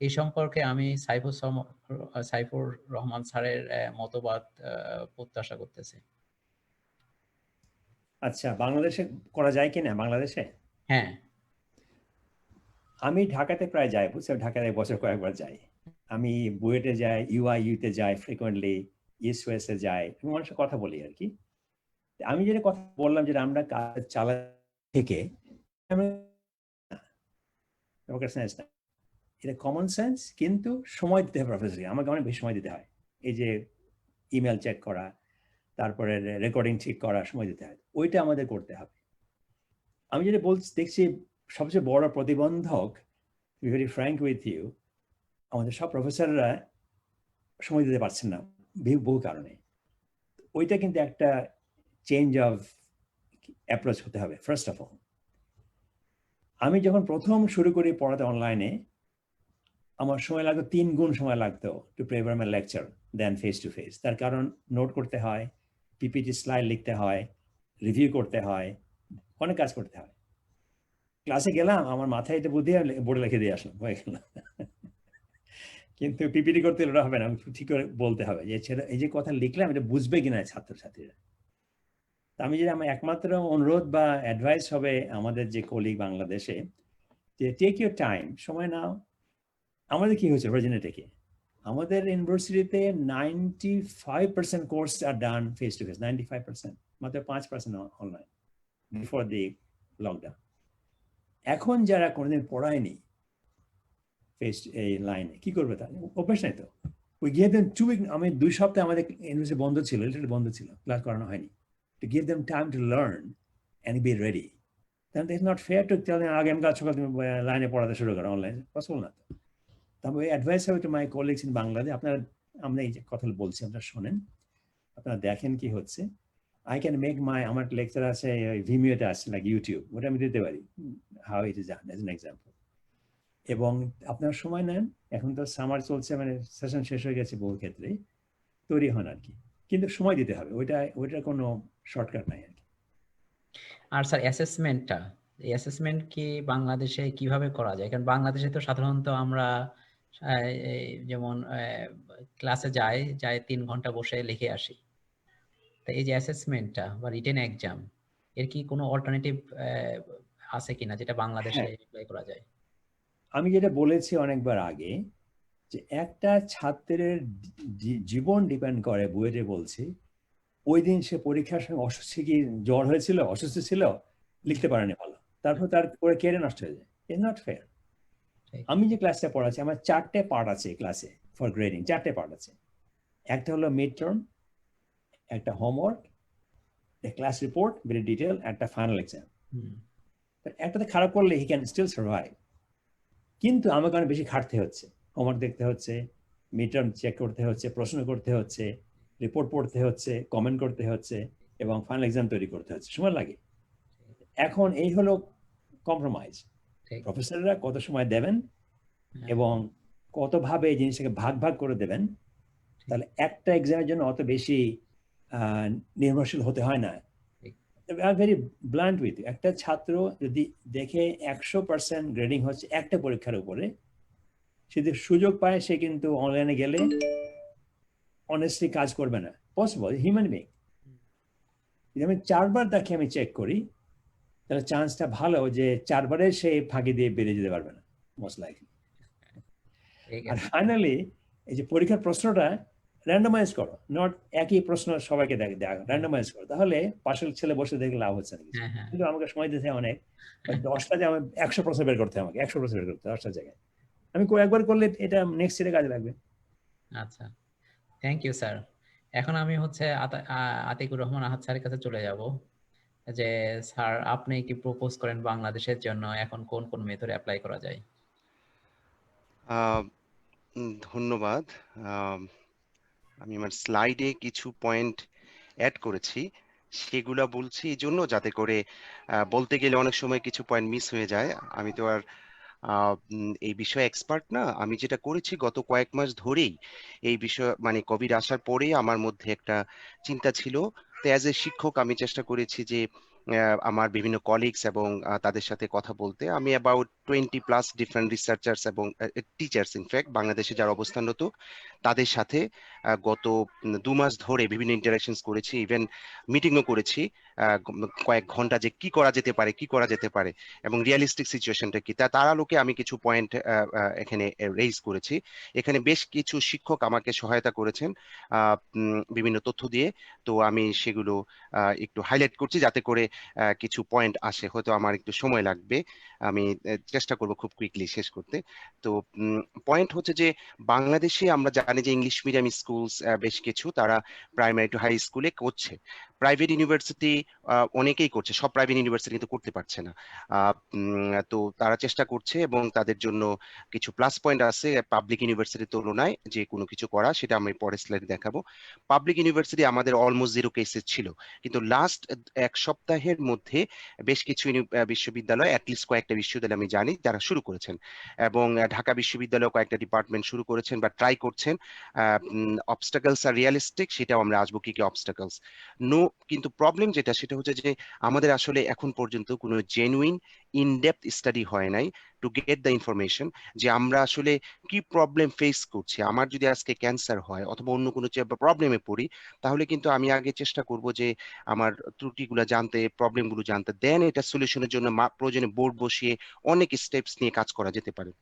এই সম্পর্কে আমি সাইফুর রহমান স্যারের মতবাদ প্রত্যাশা করতেছি। আচ্ছা, বাংলাদেশে করা যায় কিনা বাংলাদেশে? হ্যাঁ, আমি ঢাকাতে প্রায় যাই, বুঝছি, ঢাকাতে বছর কয়েকবার যাই। আমি বুয়েটে যাই, ইউআইইউতে যাই ফ্রিকোয়েন্টলি, ইস্ট ওয়েস্টে যাই, আমি মানুষের কথা বলি আর কি। আমি যেটা কথা বললাম যে আমরা কাজ চালা থেকে এটা কমন সেন্স, কিন্তু সময় দিতে হবে প্রফেসরকে, আমাকে অনেক বেশি সময় দিতে হয়। এই যে ইমেল চেক করা, তারপরে রেকর্ডিং ঠিক করা, সময় দিতে হয়, ওইটা আমাদের করতে হবে। আমি যেটা দেখছি সবচেয়ে বড় প্রতিবন্ধক, to be very frank with you, আমাদের সব প্রফেসররা সময় দিতে পারছেন না বহু কারণে। ওইটা কিন্তু একটা চেঞ্জ অফ অ্যাপ্রোচ হতে হবে। ফার্স্ট অফ অল, আমি যখন প্রথম শুরু করি পড়াতে অনলাইনে, আমার সময় লাগতো 3 গুণ সময় লাগতো to prepare my lecture then face to face. তার কারণ নোট করতে হয়, পিপিটি স্লাইড লিখতে হয়, রিভিউ করতে হয়, অনেক কাজ করতে হয়। ক্লাসে গেলাম, আমার মাথায় এটা বুদ্ধি বোর্ডে লিখে দিয়ে আসলাম, হয়ে গেল। কিন্তু পিপিটি করতে ওটা হবে না, ঠিক করে বলতে হবে যে এই যে কথা লিখলাম এটা বুঝবে কিনা ছাত্রছাত্রীরা। আমি যেটা আমার একমাত্র অনুরোধ বা অ্যাডভাইস হবে আমাদের যে কলিগ বাংলাদেশে, যে টেক ইউর টাইম, সময় নাও। আমাদের কি হয়েছে ভার্জিনিয়া, আমাদের ইউনিভার্সিটিতে 95% কোর্স আর ডান ফেস টু ফেস, 95%, মাত্র 5% অনলাইন বিফোর দি লকডাউন। এখন যারা কোনোদিন পড়ায়নি ফেস এই লাইনে, কি করবে তাহলে? অভ্যাস নাই তো। উই গিভ দেম 2 উইক, আমি 2 সপ্তাহে আমাদের ইউনিভার্সিটি বন্ধ ছিল, লিটারালি বন্ধ ছিল, ক্লাস করানো হয়নি। To give them time to learn and be ready. Then it's not fair to tell them আগামীকাল সকাল তুমি লাইনে পড়াতে শুরু করো, অনলাইন পসিবল না তো। তবে অ্যাডভাইস হবে to my colleagues in Bangladesh, আপনারা, আমরা এই যে কথা বলছি আপনারা শোনেন, আপনারা দেখেন কি হচ্ছে। I can make আমার লেকচার আছে ভিমিওতে আছে লাইক ইউটিউব, ওটা আমি দিতে পারি how it is done as an example. এবং আপনার সময় নেন, এখন তো সামার চলছে, মানে সেশন শেষ হয়ে গেছে বহু ক্ষেত্রে, তৈরি হন আর কি, কিন্তু সময় দিতে হবে, ওইটার কোনো শর্টকাট নাই আর কি। আর স্যার অ্যাসেসমেন্টটা, এই অ্যাসেসমেন্ট কি বাংলাদেশে কিভাবে করা যায়? কারণ বাংলাদেশে তো সাধারণত আমরা এই যেমন ক্লাসে যাই 3 ঘন্টা বসে লিখে আসি। তো এই যে অ্যাসেসমেন্টটা বা রিটেন এক্সাম, এর কি কোনো অল্টারনেটিভ আছে কিনা যেটা বাংলাদেশে হ্যাঁ, অ্যাপ্লাই করা যায়? আমি যেটা বলেছি অনেকবার আগে, যে একটা ছাত্রের জীবন ডিপেন্ড করে, বুয়েটে বলছি, ওই দিন সে পরীক্ষার সময় অসুস্থ, কি জ্বর হয়েছিল, অসুস্থ ছিল, লিখতে পারেনি ভালো, তারপর তার পরে কেরিয়ার নষ্ট হয়ে যায়। It's not fair. ঠিক। আমি যে ক্লাসটা পড়াচ্ছি, আমার 4টে পার্ট আছে ক্লাসে ফর গ্রেডিং, 4টে পার্ট আছে। একটা হলো মিড টার্ম, একটা homework, class report very detail, একটা ফাইনাল এক্সাম। হুম, একটাতে খারাপ করলে হি ক্যান স্টিল সার্ভাইভ, কিন্তু আমাকে অনেক বেশি খাটতে হচ্ছে, হোমওয়ার্ক দেখতে হচ্ছে, মিড টার্ম চেক করতে হচ্ছে, প্রশ্ন করতে হচ্ছে, রিপোর্ট পড়তে হচ্ছে, কমেন্ট করতে হচ্ছে, এবং ফাইনাল এক্সাম তৈরি করতে হচ্ছে, সময় লাগে। এখন এই হলো কম্প্রোমাইজ। ঠিক। প্রফেসররা কত সময় দেবেন হ্যাঁ, এবং কতভাবে এই জিনিসটাকে ভাগ ভাগ করে দেবেন, তাহলে একটা এক্সামের জন্য অত বেশি নির্ভরশীল হতে হয় না। ঠিক। ভেরি ব্লান্ট উইথ, একটা ছাত্র যদি দেখে 100% গ্রেডিং হচ্ছে একটা পরীক্ষার উপরে, সে যদি সুযোগ পায়, সে কিন্তু অনলাইনে গেলে অনেস্টলি কাজ করবে না, পসিবল, হিউম্যান বিং। যদি আমি 4বার তাকে আমি চেক করি, তাহলে চান্সটা ভালো যে 4বারে সে ফাঁকি দিয়ে বেরিয়ে যেতে পারবে না, মোস্ট লাইকলি। ঠিক আর আছে। ফাইনালি এই যে পরীক্ষার প্রশ্নটা র্যান্ডমাইজ করো, নট একই প্রশ্ন সবাইকে দেখ, র্যান্ডমাইজ করো, তাহলে পাশের ছেলে বসে দেখে লাভ হচ্ছে না কিছু। হ্যাঁ, হ্যাঁ। কিন্তু আমাকে সময় দিতে হয় অনেক, 10টা যে আমার 100 প্রশ্ন বের করতে হয়, আমাকে 100 প্রশ্ন বের করতে হয় 10টা জায়গায়। আমি একবার করলে এটা নেক্সট ইয়ারে কাজে লাগবে। আচ্ছা, থ্যাংক ইউ স্যার। এখন আমি হচ্ছে আতিকুর রহমান আহাদ স্যারের কাছে চলে যাব, যে স্যার আপনি কি প্রপোজ করেন বাংলাদেশের জন্য এখন কোন কোন মেথড অ্যাপ্লাই করা যায়? আহ, ধন্যবাদ। আমি আমার স্লাইডে কিছু পয়েন্ট অ্যাড করেছি, সেগুলা বলছি এই জন্য যাতে করে বলতে গেলে অনেক সময় কিছু পয়েন্ট মিস হয়ে যায়। আমি তো আর এই বিষয়ে এক্সপার্ট না। আমি যেটা করেছি গত কয়েক মাস ধরেই এই বিষয়, মানে কোভিড আসার পরেই আমার মধ্যে একটা চিন্তা ছিল। তো অ্যাজ এ শিক্ষক আমি চেষ্টা করেছি যে আমার বিভিন্ন কলিগস এবং তাদের সাথে কথা বলতে। আমি অ্যাবাউট 20+ ডিফারেন্ট রিসার্চার্স এবং টিচার্স ইনফ্যাক্ট বাংলাদেশে যারা অবস্থানরত, তাদের সাথে গত 2 মাস ধরে বিভিন্ন ইন্টারাকশনস করেছি, ইভেন মিটিংও করেছি কয়েক ঘন্টা, যে কি করা যেতে পারে, কি করা যেতে পারে এবং রিয়েলিস্টিক সিচুয়েশনটা কি। তার আলোকে আমি কিছু পয়েন্ট এখানে রেইজ করেছি। এখানে বেশ কিছু শিক্ষক আমাকে সহায়তা করেছেন বিভিন্ন তথ্য দিয়ে। তো আমি সেগুলো একটু হাইলাইট করছি যাতে করে কিছু পয়েন্ট আসে। হয়তো আমার একটু সময় লাগবে, আমি চেষ্টা করব খুব কুইকলি শেষ করতে। তো পয়েন্ট হচ্ছে যে বাংলাদেশে আমরা জানি যে ইংলিশ মিডিয়াম স্কুলস বেশ কিছু, তারা প্রাইমারি টু হাই স্কুলে করছে। প্রাইভেট ইউনিভার্সিটি অনেকেই করছে, সব প্রাইভেট ইউনিভার্সিটি কিন্তু করতে পারছে না। তো তারা চেষ্টা করছে এবং তাদের জন্য কিছু প্লাস পয়েন্ট আছে পাবলিক ইউনিভার্সিটির তুলনায়, যে কোনো কিছু করা, সেটা আমি পরের স্লাইডে দেখাবো। পাবলিক ইউনিভার্সিটি আমাদের অলমোস্ট 0 কেসেস ছিল, কিন্তু লাস্ট 1 সপ্তাহের মধ্যে বেশ কিছু বিশ্ববিদ্যালয়, অ্যাটলিস্ট কয়েকটা বিশ্ববিদ্যালয় আমি জানি যারা শুরু করেছেন, এবং ঢাকা বিশ্ববিদ্যালয় কয়েকটা ডিপার্টমেন্ট শুরু করেছেন বা ট্রাই করছেন। অবস্টাকলস আর রিয়েলিস্টিক, সেটাও আমরা আসবো কি কি অবস্টাকলস নো। কিন্তু প্রবলেম যেটা, সেটা হচ্ছে যে আমাদের আসলে এখন পর্যন্ত কোনো জেনুইন ইনডেপথ স্টাডি হয় নাই টু গেট দ্য ইনফরমেশন যে আমরা আসলে কি প্রবলেম ফেস করছি। আমার যদি আজকে ক্যান্সার হয় অথবা অন্য কোনো প্রবলেমে পড়ি, তাহলে কিন্তু আমি আগে চেষ্টা করব যে আমার ত্রুটিগুলো জানতে, প্রবলেমগুলো জানতে, দেন এটা সলিউশনের জন্য প্রয়োজনে বোর্ড বসিয়ে অনেক স্টেপস নিয়ে কাজ করা যেতে পারে।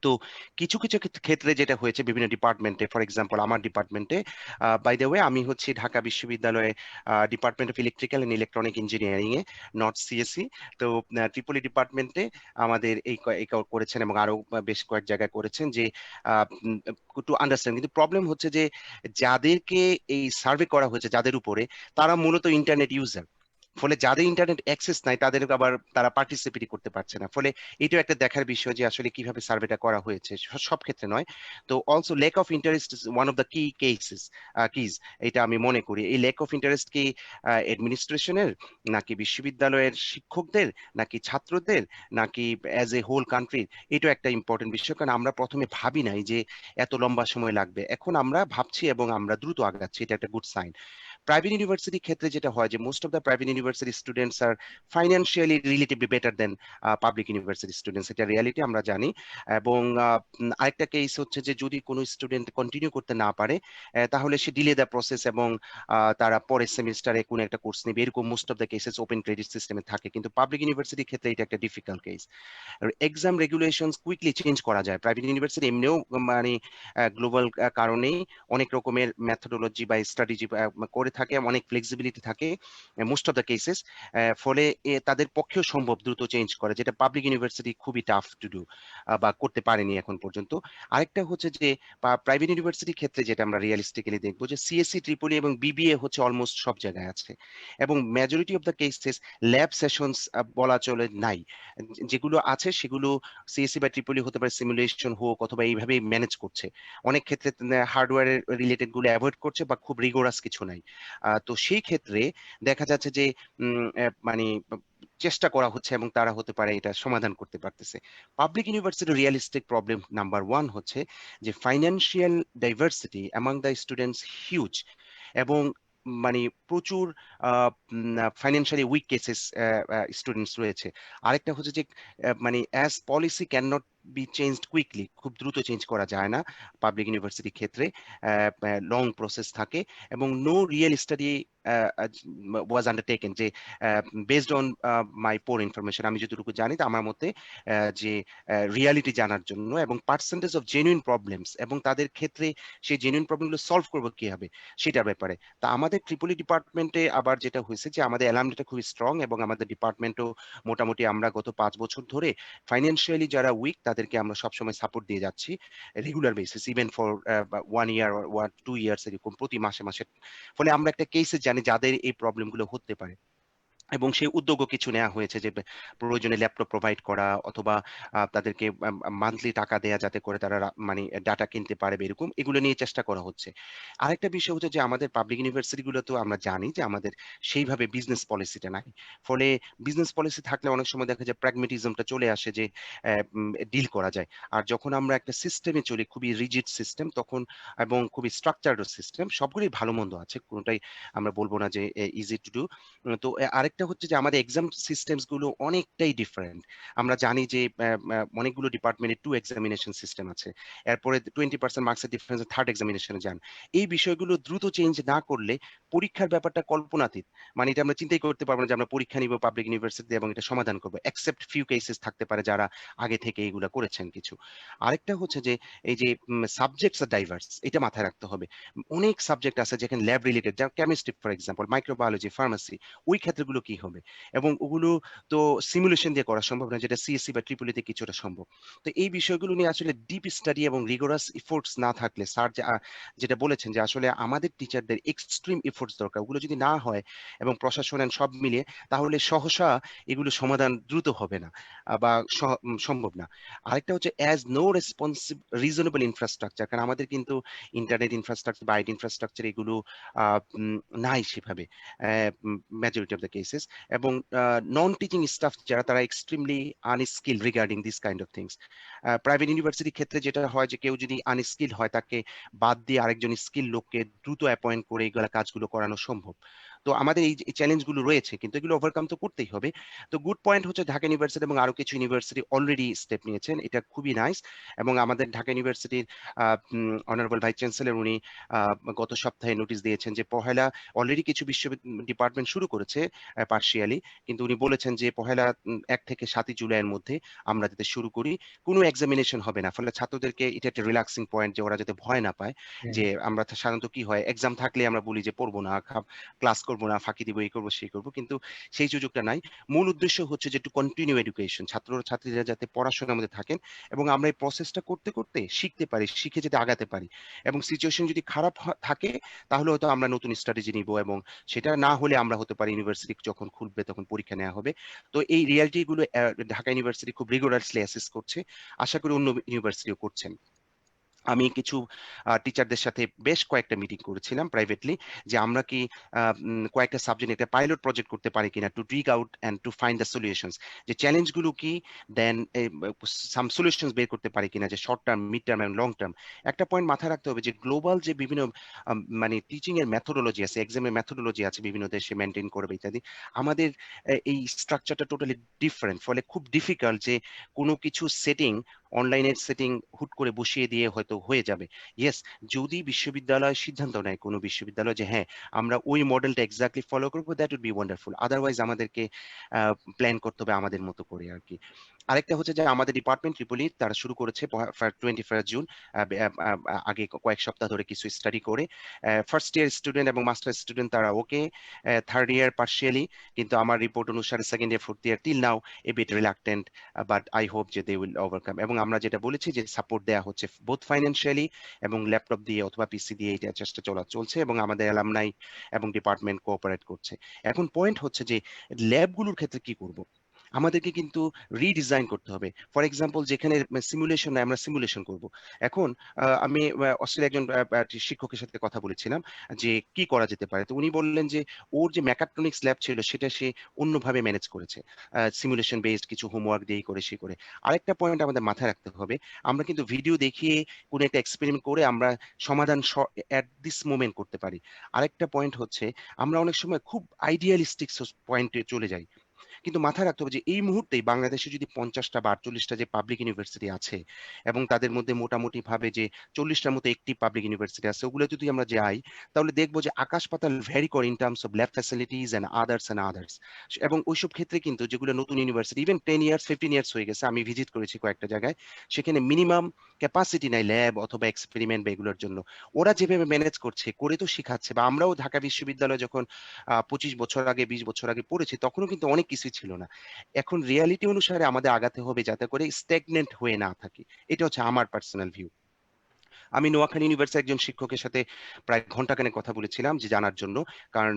তো কিছু কিছু ক্ষেত্রে যেটা হয়েছে বিভিন্ন ডিপার্টমেন্টে, ফর এক্সাম্পল আমার ডিপার্টমেন্টে, বাই দ্য ওয়ে আমি হচ্ছে ঢাকা বিশ্ববিদ্যালয়ে department of electrical and electronic engineering A, not CSC. তো ট্রিপলি ডিপার্টমেন্টে আমাদের এই করেছেন এবং আরো বেশ কয়েক জায়গায় করেছেন, যে টু আন্ডারস্ট্যান্ড। কিন্তু প্রবলেম হচ্ছে যে যাদেরকে এই সার্ভে করা হয়েছে, যাদের উপরে, তারা মূলত ইন্টারনেট ইউজার। ফলে যাদের ইন্টারনেট অ্যাক্সেস নাই তাদের আবার তারা পার্টিসিপেটই করতে পারছে না। ফলে এটাও একটা দেখার বিষয় যে আসলে কিভাবে সার্ভেটা করা হয়েছে, সব ক্ষেত্রে নয়। তো also lake of interest is one of the keys, এটা আমি মনে করি। এই লেক অফ ইন্টারেস্ট কি অ্যাডমিনিস্ট্রেশনের, নাকি বিশ্ববিদ্যালয়ের শিক্ষকদের, নাকি ছাত্রদের, নাকি অ্যাজ এ হোল কান্ট্রির? এটাও একটা ইম্পর্টেন্ট বিষয়, কারণ আমরা প্রথমে ভাবি নাই যে এত লম্বা সময় লাগবে, এখন আমরা ভাবছি এবং আমরা দ্রুত আগাচ্ছি, এটা একটা গুড সাইন। প্রাইভেট ইউনিভার্সিটির ক্ষেত্রে যেটা হয় যে most of the private university students are financially relatively better than public university students, এটা রিয়ালিটি আমরা জানি। এবং আরেকটা কেস হচ্ছে যে যদি কোনো স্টুডেন্ট কন্টিনিউ করতে না পারে তাহলে সে ডিলে দ্য প্রসেস এবং তারা পরের সেমিস্টারে কোনো একটা কোর্স নেবে, এরকম most of the cases open credit সিস্টেমে থাকে। কিন্তু পাবলিক ইউনিভার্সিটির ক্ষেত্রে এটা একটা difficult case. Exam regulations quickly change করা যায়। প্রাইভেট ইউনিভার্সিটি এমনিও মানে গ্লোবাল কারণেই অনেক রকমের মেথোডোলজি বা স্ট্র্যাটেজি করে থাকে, অনেক ফ্লেক্সিবিলিটি থাকে মোস্ট অফ দ্য কেসেস। ফলে তাদের পক্ষেও সম্ভব দ্রুত চেঞ্জ করে, যেটা পাবলিক ইউনিভার্সিটি খুবই টাফ টু ডু বা করতে পারেনি এখন পর্যন্ত। আরেকটা হচ্ছে যে প্রাইভেট ইউনিভার্সিটির ক্ষেত্রে যেটা আমরা রিয়ালিস্টিক্যালি দেখবো যে সিএসসি, ট্রিপলি এবং বিবিএ হচ্ছে অলমোস্ট সব জায়গায় আছে, এবং majority of the cases lab sessions বলা চলে নাই। যেগুলো আছে সেগুলো সিএসসি বা ট্রিপলি হতে পারে সিমুলেশন হোক অথবা এইভাবেই ম্যানেজ করছে। অনেক ক্ষেত্রে হার্ডওয়্যারের রিলেটেড গুলো অ্যাভয়েড করছে বা খুব রিগোরাস কিছু নাই। তো সেই ক্ষেত্রে দেখা যাচ্ছে যে মানে চেষ্টা করা হচ্ছে এবং তারা হতে পারে এটা সমাধান করতে পারতেছে। Public university realistic problem number one হচ্ছে যে financial diversity among the students huge, এবং মানে প্রচুর ফাইন্যান্সিয়ালি উইক কেসেস স্টুডেন্টস রয়েছে। আরেকটা হচ্ছে যে মানে as policy can not be changed quickly, খুব দ্রুত চেঞ্জ করা যায় না পাবলিক ইউনিভার্সিটির ক্ষেত্রে, লং প্রসেস থাকে, এবং no real study was undertaken, যে based on my poor information, আমি যতটুকু জানি তা আমার মতে যে রিয়ালিটি জানার জন্য এবং পার্সেন্টেজ অফ জেনুইন প্রবলেমস এবং তাদের ক্ষেত্রে সেই জেনুইন প্রবলেমগুলো সলভ করবো কিভাবে সেটার ব্যাপারে। তা আমাদের ট্রিপলি ডিপার্টমেন্টে আবার যেটা হয়েছে যে আমাদের অ্যালামনিটা খুবই স্ট্রং, এবং আমাদের ডিপার্টমেন্টও মোটামুটি আমরা গত 5 বছর ধরে ফাইন্যান্সিয়ালি যারা উইক তাদেরকে আমরা সবসময় সাপোর্ট দিয়ে যাচ্ছি regular basis, even for 1 year or 2 years, এরকম প্রতি মাসে মাসে। ফলে আমরা একটা কেসে জানি যাদের এই প্রবলেমগুলো হতে পারে, এবং সেই উদ্যোগও কিছু নেওয়া হয়েছে যে প্রয়োজনে ল্যাপটপ প্রোভাইড করা অথবা তাদেরকে মান্থলি টাকা দেয়া যাতে করে তারা মানে ডাটা কিনতে পারে, এরকম এগুলো নিয়ে চেষ্টা করা হচ্ছে। আরেকটা বিষয় হচ্ছে যে আমাদের পাবলিক ইউনিভার্সিটিগুলো তো আমরা জানি যে আমাদের সেইভাবে বিজনেস পলিসিটা নাই। ফলে বিজনেস পলিসি থাকলে অনেক সময় দেখা যায় প্র্যাগমেটিজমটা চলে আসে যে ডিল করা যায়। আর যখন আমরা একটা সিস্টেমে চলি, খুবই রিজিড সিস্টেম তখন, এবং খুবই স্ট্রাকচার্ড সিস্টেম, সবগুলোই ভালো মন্দ আছে, কোনোটাই আমরা বলবো না যে ইজি টু ডু। তো আরেকটা হচ্ছে যে আমাদের এক্সাম সিস্টেমস গুলো অনেকটাই ডিফারেন্ট। আমরা জানি যে অনেকগুলো ডিপার্টমেন্টে 2 এক্সামিনেশন সিস্টেম আছে, এরপরে 20% মার্কসের ডিফারেন্স থার্ড এক্সামিনেশনে যান। এই বিষয়গুলো দ্রুত চেঞ্জ না করলে পরীক্ষার ব্যাপারটা কল্পনাতীত, মানে এটা আমরা চিন্তাই করতে পারবো না যে আমরা পরীক্ষা নিব পাবলিক ইউনিভার্সিটি এবং এটা সমাধান করবো, এক্সেপ্ট ফিউ কেসেস থাকতে পারে যারা আগে থেকে এইগুলা করেছেন কিছু। আরেকটা হচ্ছে যে এই যে সাবজেক্টস আর ডাইভার্স, এটা মাথায় রাখতে হবে। অনেক সাবজেক্ট আছে যেখানে ল্যাব রিলেটেড, যেমন chemistry for example, microbiology, pharmacy, ওই ক্ষেত্রগুলো কি হবে, এবং ওগুলো তো সিমুলেশন দিয়ে করা সম্ভব না, যেটা সিএসসি বা ট্রিপলিতে কিছুটা সম্ভব। তো এই বিষয়গুলো নিয়ে আসলে ডিপ স্টাডি এবং রিগোরাস এফোর্টস না থাকলে, স্যার যেটা বলেছেন যে আসলে আমাদের টিচারদের এক্সট্রিম এফোর্টস দরকার, ওগুলো যদি না হয় এবং প্রশাসন সব মিলিয়ে, তাহলে সহসা এগুলো সমাধান দ্রুত হবে না বা সম্ভব না। আরেকটা হচ্ছে as no responsive reasonable infrastructure, কারণ আমাদের কিন্তু ইন্টারনেট ইনফ্রাস্ট্রাকচার বা আইটি ইনফ্রাস্ট্রাকচার এগুলো নাই সেভাবে মেজরিটি অফ দ্য কেসেস, এবং নন টিচিং স্টাফ যারা তারা extremely unskilled regarding this kind of things. Private ইউনিভার্সিটির ক্ষেত্রে যেটা হয় যে কেউ যদি আনস্কিল হয় তাকে বাদ দিয়ে আরেকজন স্কিল লোককে দ্রুত অ্যাপয়েন্ট করে এইগুলা কাজগুলো করানো সম্ভব। তো আমাদের এই চ্যালেঞ্জগুলো রয়েছে, কিন্তু এগুলো ওভারকাম তো করতেই হবে। তো গুড পয়েন্ট হচ্ছে ঢাকা ইউনিভার্সিটি এবং আরো কিছু ইউনিভার্সিটি অলরেডি স্টেপ নিয়েছেন, এটা খুবই নাইস। এবং আমাদের ঢাকা ইউনিভার্সিটির অনারেবল ভাইস চ্যান্সেলর উনি গত সপ্তাহে নোটিশ দিয়েছেন যে পহেলা অলরেডি কিছু ডিপার্টমেন্ট শুরু করেছে পার্শিয়ালি, কিন্তু উনি বলেছেন যে পহেলা 1 থেকে 7 জুলাইয়ের মধ্যে আমরা যাতে শুরু করি, কোনো এক্সামিনেশন হবে না। ফলে ছাত্রদেরকে এটা একটা রিল্যাক্সিং পয়েন্ট, যে ওরা যাতে ভয় না পায়। যে আমরা সাধারণত কি হয়, এক্সাম থাকলে আমরা বলি যে পড়বো না, ক্লাস করবো না, ফাঁকি দিব, এই করবো সেই করবো, কিন্তু সেই সুযোগটা নাই। মূল উদ্দেশ্য হচ্ছে যে টু কন্টিনিউ এডুকেশন, ছাত্রছাত্রীরা যাতে পড়াশোনার মধ্যে থাকেন এবং আমরা এই প্রসেসটা করতে করতে শিখতে পারি, শিখে যেতে আগাতে পারি। এবং সিচুয়েশন যদি খারাপ থাকে তাহলে হয়তো আমরা নতুন স্ট্র্যাটেজি নিব, এবং সেটা না হলে আমরা হতে পারি ইউনিভার্সিটি যখন খুলবে তখন পরীক্ষা নেওয়া হবে। তো এই রিয়ালিটি গুলো ঢাকা ইউনিভার্সিটি খুব রিগোরাসলি অ্যাসেস করছে, আশা করি অন্য ইউনিভার্সিটিও করছেন। আমি কিছু টিচারদের সাথে বেশ কয়েকটা মিটিং করেছিলাম প্রাইভেটলি, যে আমরা কি কয়েকটা সাবজেক্ট একটা পাইলট প্রজেক্ট করতে পারি কিনা, two ডিগ out and to find the solutions, যে চ্যালেঞ্জগুলো কি, দেন সাম সলিউশনস বের করতে পারি কিনা, যে শর্ট টার্ম, মিড টার্ম এবং লং টার্ম। একটা পয়েন্ট মাথায় রাখতে হবে যে গ্লোবাল যে বিভিন্ন মানে টিচিং এর মেথোডোলজি আছে, এক্সামের মেথোডোলজি আছে, বিভিন্ন দেশে মেনটেন করবে ইত্যাদি, আমাদের এই স্ট্রাকচারটা টোটালি ডিফারেন্ট। ফলে খুব ডিফিকাল্ট যে কোনো কিছু সেটিং, অনলাইনের সেটিং হুট করে বসিয়ে দিয়ে হয়তো হয়ে যাবে। ইয়েস, যদি বিশ্ববিদ্যালয় সিদ্ধান্ত নেয়, কোনো বিশ্ববিদ্যালয়, যে হ্যাঁ আমরা ওই মডেলটা এক্স্যাক্টলি ফলো করবো, that would be wonderful. Otherwise আমাদেরকে প্ল্যান করতে হবে আমাদের মতো করে আর কি। আরেকটা হচ্ছে যে আমাদের ডিপার্টমেন্ট ট্রিপলি তারা শুরু করেছে 21 জুন, আগে কয়েক সপ্তাহ ধরে কিছু স্টাডি করে। ফার্স্ট ইয়ার স্টুডেন্ট এবং মাস্টার স্টুডেন্ট তারা ওকে, থার্ড ইয়ার পার্শিয়ালি, কিন্তু আমার রিপোর্ট অনুসারে second year, fourth year till now a bit reluctant, but I hope যে দে উইল ওভারকাম। এবং আমরা যেটা বলেছি যে সাপোর্ট দেওয়া হচ্ছে বোথ ফাইন্যান্সিয়ালি এবং ল্যাপটপ দিয়ে অথবা পিসি দিয়ে, এটা চেষ্টা চলছে, এবং আমাদের অ্যালামনাই এবং ডিপার্টমেন্ট কোঅপারেট করছে। এখন পয়েন্ট হচ্ছে যে ল্যাবগুলোর ক্ষেত্রে কি করব, আমাদেরকে কিন্তু রিডিজাইন করতে হবে। ফর এক্সাম্পল, যেখানে সিমুলেশন, আমরা সিমুলেশন করব। এখন আমি অস্ট্রেলিয়া একজন শিক্ষকের সাথে কথা বলেছিলাম যে কি করা যেতে পারে। তো উনি বললেন যে ওর যে ম্যাকাট্রনিক্স ল্যাব ছিল সেটা সে অন্যভাবে ম্যানেজ করেছে, সিমুলেশন বেসড কিছু হোমওয়ার্ক দিয়েই করে সে করে। আরেকটা পয়েন্ট আমাদের মাথায় রাখতে হবে, আমরা কিন্তু ভিডিও দেখিয়ে কোনো একটা এক্সপেরিমেন্ট করে আমরা সমাধান অ্যাট দিস মোমেন্ট করতে পারি। আরেকটা পয়েন্ট হচ্ছে, আমরা অনেক সময় খুব আইডিয়ালিস্টিক পয়েন্টে চলে যাই, কিন্তু মাথায় রাখতে হবে যে এই মুহূর্তেই বাংলাদেশে যদি 50টা বা 48টা যে পাবলিক ইউনিভার্সিটি আছে, এবং তাদের মধ্যে মোটামুটি ভাবে যে 40টার মতো একটি পাবলিক ইউনিভার্সিটি আছে, ওগুলো যদি আমরা যাই তাহলে দেখবো যে আকাশ পাতাল ভ্যারি করে in terms of lab facilities and others. এবং ওইসব ক্ষেত্রে কিন্তু যেগুলো নতুন ইউনিভার্সিটি, ইভেন 10 ইয়ার্স 15 ইয়ার্স হয়ে গেছে, আমি ভিজিট করেছি কয়েকটা জায়গায়, সেখানে মিনিমাম ক্যাপাসিটি নাই ল্যাব অথবা এক্সপেরিমেন্ট বা এগুলোর জন্য। ওরা যেভাবে ম্যানেজ করছে, করে তো শিখাচ্ছে। বা আমরাও ঢাকা বিশ্ববিদ্যালয়ে যখন 25 বছর আগে, 20 বছর আগে পড়েছি, তখনও কিন্তু অনেক কিছুই ছিল না। এখন রিয়ালিটি অনুসারে আমাদের আগাতে হবে যাতে করে স্ট্যাগনেন্ট হয়ে না থাকি। এটা হচ্ছে আমার পার্সোনাল ভিউ। আমি নোয়াখালী ইউনিভার্সিটির একজন শিক্ষকের সাথে প্রায় ঘন্টাখানেক কথা বলেছিলাম যে জানার জন্য, কারণ